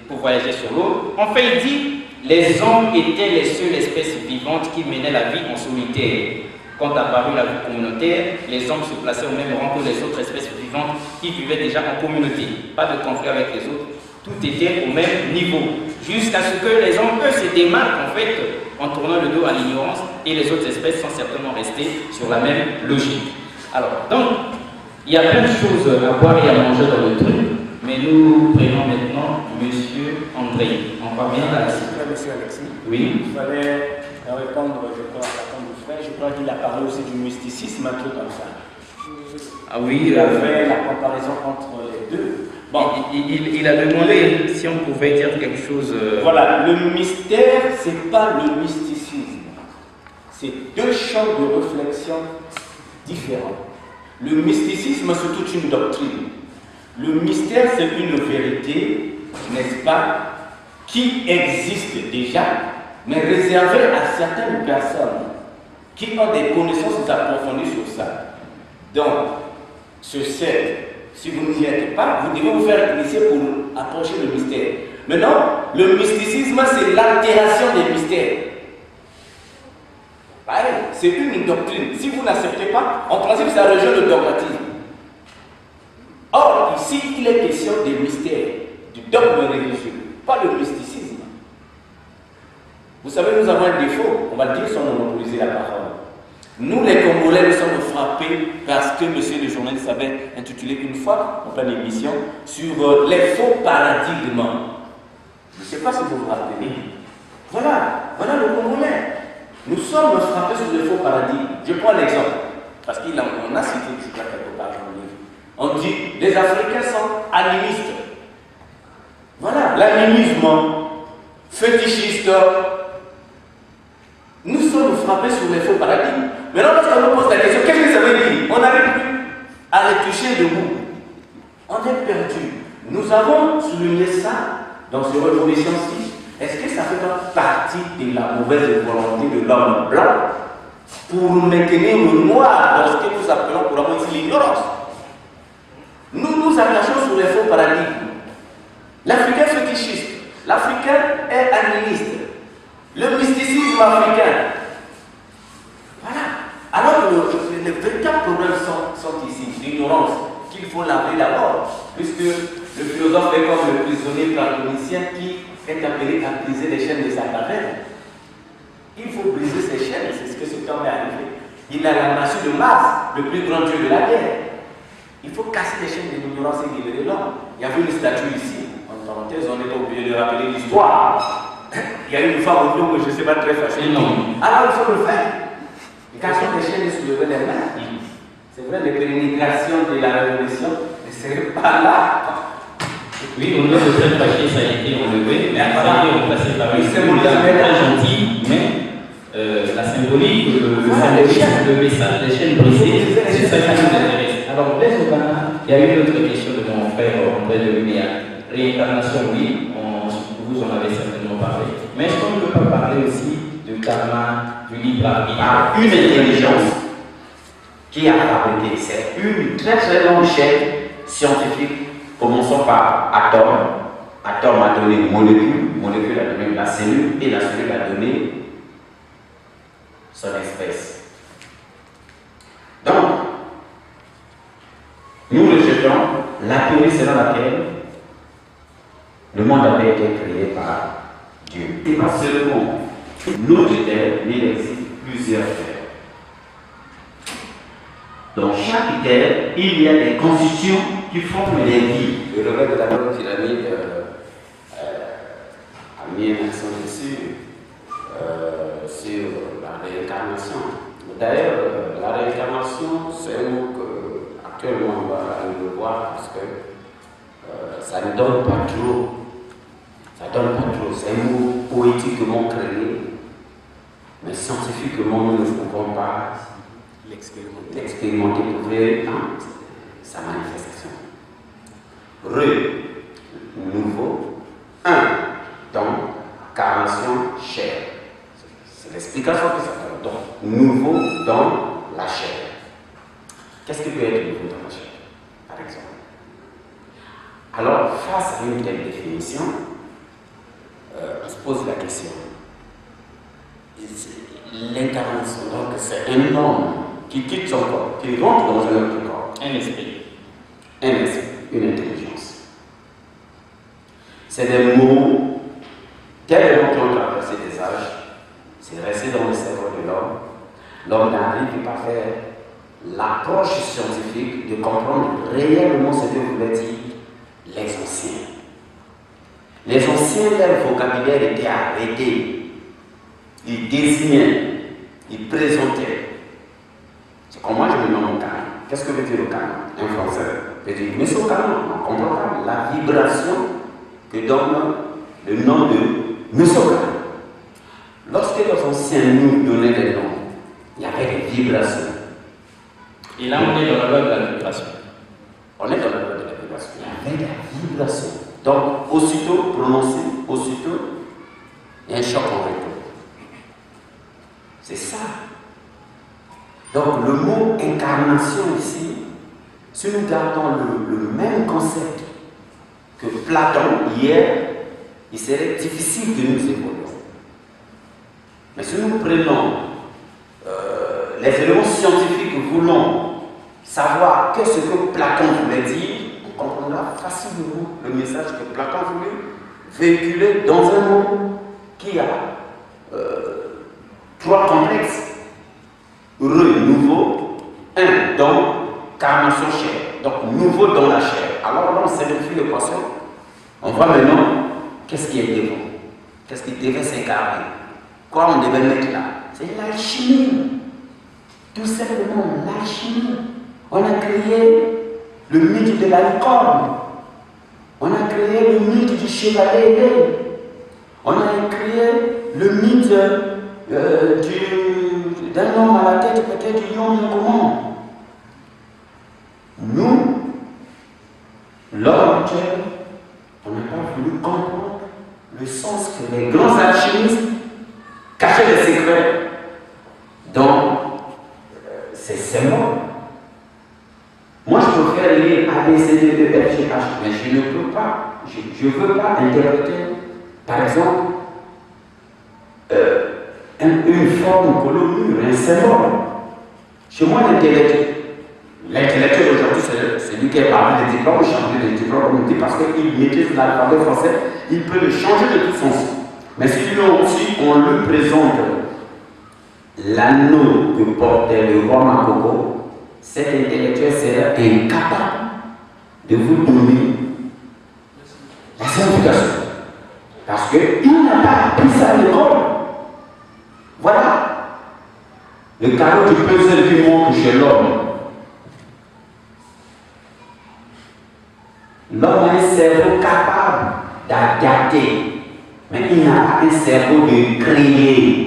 pour voyager sur l'eau. Enfin, il dit les hommes étaient les seules espèces vivantes qui menaient la vie en solitaire. Quand apparut la vie communautaire, les hommes se plaçaient au même rang que les autres espèces vivantes qui vivaient déjà en communauté. Pas de conflit avec les autres, tout était au même niveau. Jusqu'à ce que les hommes, eux, se démarquent en fait en tournant le dos à l'ignorance et les autres espèces sont certainement restées sur la même logique. Alors, donc, il y a plein de choses à boire et à manger dans le truc, mais nous prenons maintenant M. André. On va bien à la suite. Monsieur Alexis. Oui. Il fallait répondre, je crois, à la du frère. Je crois qu'il a parlé aussi du mysticisme, un truc comme ça. Ah oui. Il a fait la comparaison entre les deux. Bon, il a demandé si on pouvait dire quelque chose. Voilà, le mystère, c'est pas le mysticisme. C'est deux champs de réflexion différents. Le mysticisme, c'est toute une doctrine. Le mystère, c'est une vérité, n'est-ce pas, qui existe déjà, mais réservée à certaines personnes qui ont des connaissances approfondies sur ça. Donc, ce cercle, si vous n'y êtes pas, vous devez vous faire initier pour approcher le mystère. Maintenant, le mysticisme, c'est l'altération des mystères. C'est une doctrine. Si vous n'acceptez pas, en principe, ça rejoint le dogmatisme. Or, ici, il est question des mystères, du dogme religieux, pas le mysticisme. Vous savez, nous avons un défaut, on va le dire sans monopoliser la parole. Nous, les Congolais, nous sommes frappés parce que monsieur le journaliste avait intitulé une fois, en pleine émission, sur les faux paradigmes. Je ne sais pas si vous vous rappelez. Voilà le Congolais. Nous sommes frappés sur les faux paradigmes. Je prends l'exemple, parce qu'on a cité, je crois, quelque part dans le livre. On dit, les Africains sont animistes. Voilà, l'animisme, fétichiste. Nous sommes frappés sur les faux paradigmes. Maintenant, lorsqu'on nous pose la question, qu'est-ce que ça veut dire? On n'arrive plus à les toucher debout. On est perdu. Nous avons souligné ça dans ce révolution-ci, est-ce que ça fait pas partie de la mauvaise volonté de l'homme blanc pour maintenir le noir dans ce que nous appelons couramment ici l'ignorance? Nous attachons sur les faux paradigmes. L'Africain fétichiste, l'Africain est animiste, le mysticisme africain. Voilà. Alors les véritables problèmes sont ici, l'ignorance, qu'il faut laver d'abord, puisque le philosophe est comme le prisonnier platonicien qui est appelé à briser les chaînes de sa caverne. Il faut briser ces chaînes, c'est ce que cet homme est arrivé. Il a la massue de Mars, le plus grand dieu de la guerre. Il faut casser les chaînes de l'ignorance et libérer l'homme. Il y avait une statue ici, en parenthèse, on n'est pas obligé de rappeler l'histoire. Il y a une femme au bureau que je ne sais pas très facile. Alors il faut le faire. Casser les chaînes et soulever les mains. C'est vrai, les pérégrinations de la révolution ne seraient pas là. Oui, au nom de cette papier, ça a été enlevé, mais ça a été remplacé par une symbolique très gentille, mais la symbolique, le message des chaînes brisées, c'est ça qui nous intéresse. Alors, Blaise Okana, il y a une autre question de mon frère André de Lumière. Réincarnation, oui, vous en avez certainement parlé, mais est-ce qu'on ne peut pas parler aussi de karma, du libre arbitre? Une intelligence qui a fabriqué, c'est une très très longue chaîne scientifique. Commençons par atome. Atome a donné molécule, molécule a donné la cellule, et la cellule a donné son espèce. Donc, nous rejetons la théorie selon laquelle le monde avait été créé par Dieu. Et pas seulement notre terre, mais il existe plusieurs terres. Dans chaque terre, il y a des constitutions qui forment les vies. Le revers de la bonne pyramide a mis un accent dessus sur la réincarnation. D'ailleurs, la réincarnation, c'est un mot qu'actuellement on va le voir parce que ça ne donne pas trop. Ça ne donne pas trop. C'est un mot poétiquement créé, mais scientifiquement, nous ne pouvons pas l'expérimenter pour vrai dans sa manifestation. Nouveau, donc, carnation, chair. C'est l'explication que ça donne. Donc, nouveau dans la chair. Qu'est-ce qui peut être nouveau dans la chair, par exemple? Alors, face à une telle définition, on se pose la question. L'incarnation, donc, c'est un homme qui quitte son corps, qui rentre dans un autre corps. Un esprit. Un esprit, une intelligence. C'est des mots tellement qui ont traversé des âges, c'est resté dans le cerveau de l'homme. L'homme n'arrive pas à faire l'approche scientifique de comprendre réellement ce que voulaient dire les anciens. Les anciens, leur vocabulaire était arrêté. Ils désignaient, ils présentaient. C'est comme moi je me nomme canon. Qu'est-ce que veut dire le canon? Un français veut dire, mais c'est au canon, on comprend pas la vibration que donne le nom de Monsieur Canon. Lorsque les anciens nous donnaient des noms, il y avait des vibrations. Et là, on est dans la loi de la vibration. On est dans la loi de la vibration. Il y avait des vibrations. Donc, aussitôt prononcé, aussitôt, il y a un choc en retour. C'est ça. Donc, le mot incarnation ici, si nous gardons le même concept que Platon hier, il serait difficile que nous évoluions. Mais si nous prenons les éléments scientifiques voulons savoir qu'est-ce que Platon voulait dire, on comprendra facilement le message que Platon voulait véhiculer dans un monde qui a trois complexes. Nouveau, dans carnation chair. Donc nouveau dans la chair. Alors là on simplifie l'équation. On voit maintenant qu'est-ce qui est devant. Qu'est-ce qui devait s'incarner. Quoi on devait mettre là. C'est l'alchimie. Tout simplement l'alchimie. On a créé le mythe de la licorne. On a créé le mythe du chevalier ailé. On a créé le mythe d'un homme à la tête peut-être du lion comment. Nous, l'homme actuel, on n'a pas voulu comprendre le sens que les grands alchimistes cachaient les secrets dans ces symboles. Moi, je préfère lire ABCDEFGH, mais je ne peux pas, je ne veux pas interpréter, par exemple, une forme colonne, un symbole. Chez moi, l'intellectuel aujourd'hui, c'est lui qui a parlé des diplômes, changer des diplômes, parce qu'il maîtrise l'alphabet français, il peut le changer de toute façon. Mais si on lui présente l'anneau que portait le roi Makoko, cet intellectuel serait incapable de vous donner la signification. Parce qu'il n'a pas appris ça à l'école. Voilà. Le carreau du puzzle qui montre chez l'homme. L'homme a un cerveau capable d'adapter, mais il n'a pas un cerveau de créer.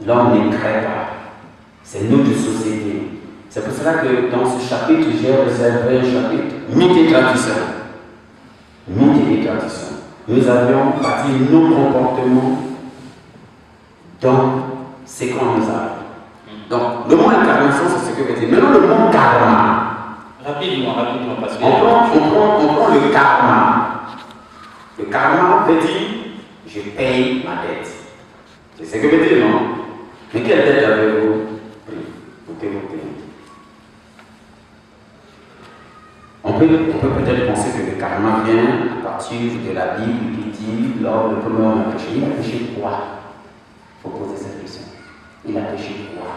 L'homme ne crée pas. C'est notre société. C'est pour cela que dans ce chapitre, j'ai réservé un chapitre mythe et tradition. Mythe et tradition. Nous avions bâti nos comportements dans ce qu'on nous a. Donc, le mot incarnation, c'est ce que veut dire. Maintenant, le mot karma. Rapidement, parce que... On prend le karma. Le karma veut dire je paye ma dette. C'est ce que veut dire, non? Mais quelle dette avez-vous pris? Vous payer. On peut peut-être penser que le karma vient à partir de la Bible qui dit lors le premier homme a péché. Il a péché quoi? Il faut poser cette question. Il a péché quoi?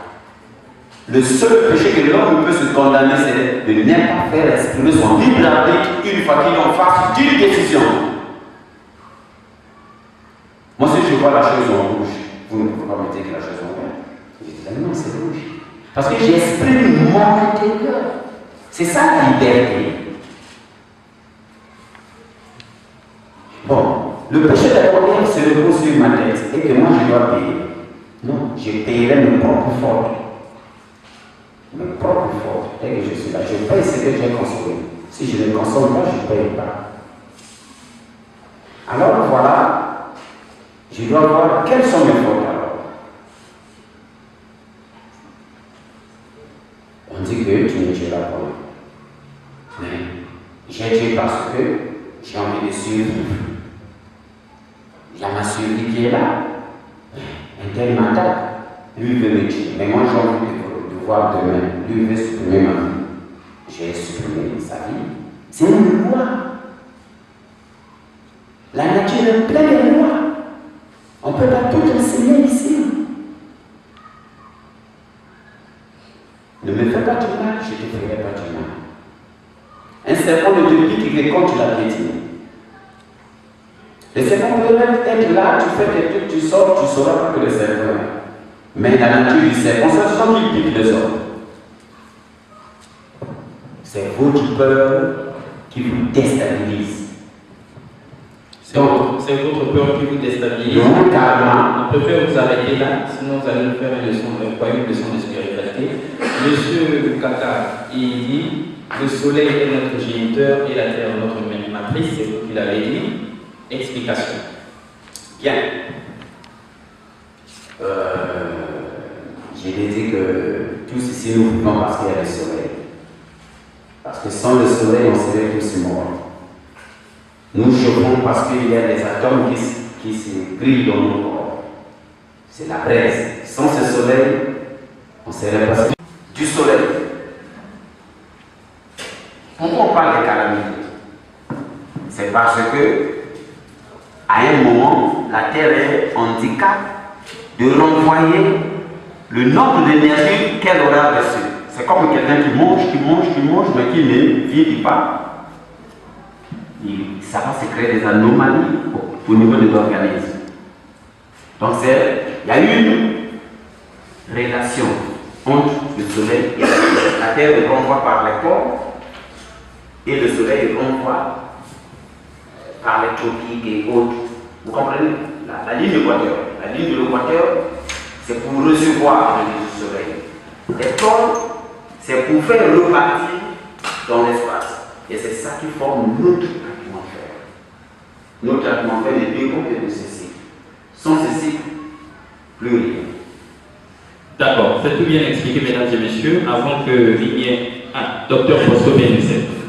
Le seul péché que l'homme peut se condamner, c'est de ne pas faire exprimer son libre arbitre une fois qu'il est en face d'une décision. Moi, si je vois la chose en rouge, vous ne pouvez pas me dire que la chose en vert. Je dis non, c'est rouge. Parce que j'exprime mon intérieur. C'est ça la liberté. Bon, le péché d'abord se repose sur ma tête et que moi je dois payer. Non, je payerai mes propres fautes. Mes propres fautes. Dès que je suis là, je paye ce que j'ai consommé. Si je ne consomme pas, je ne paye pas. Alors voilà, je dois voir quelles sont mes fautes alors. On dit que tu ne tueras pas. Mais j'ai tué parce que j'ai envie de suivre. Il y a ma survie qui est là. Un tel m'attaque. Lui veut me tuer. Mais moi j'ai envie de voir demain. Lui veut supprimer ma vie. J'ai supprimé sa vie. C'est une loi. La nature est pleine de lois. On ne peut pas tout enseigner ici. Ne me fais pas du mal, je ne te ferai pas du mal. Un serpent ne te pique que quand tu l'as piétiné. Le serpent peut même être là, tu fais tes trucs, tu sors, tu ne sauras pas que le serpent est là. Mais la nature du serpent, c'est ça qui pique les hommes. C'est votre peur qui vous déstabilise. C'est votre peur qui vous déstabilise. Donc, karma. On préfère vous arrêter là, sinon vous allez nous faire une leçon de spiritualité. Monsieur Kaka, il dit le soleil est notre géniteur et la terre notre matrice, c'est vous qui l'avez dit. Explication. Bien. J'ai dit que tous ici nous vivons parce qu'il y a le soleil. Parce que sans le soleil, on serait tous morts. Nous chauffons parce qu'il y a des atomes qui se grillent dans nos corps. C'est la braise. Sans ce soleil, on serait pas du soleil. Pourquoi on parle de calamité? C'est parce que, à un moment, la Terre est en handicap de renvoyer le nombre d'énergie qu'elle aura reçu. C'est comme quelqu'un qui mange, mais qui ne vit pas. Ça va se créer des anomalies au niveau de l'organisme. Donc il y a une relation entre le soleil et la Terre. La Terre est renvoie par les corps et le soleil est renvoie par les tropiques et autres. Vous comprenez? La ligne d'équateur. La ligne de l'équateur, c'est pour recevoir le soleil. Les pôles, c'est pour faire repartir dans l'espace. Et c'est ça qui forme notre atmosphère. Notre traitement fait ne dépend que de ce cycle. Sans ce cycle, plus rien. D'accord, c'est tout bien expliqué, mesdames et messieurs. Avant que Vignier, docteur Bosco Bénézet.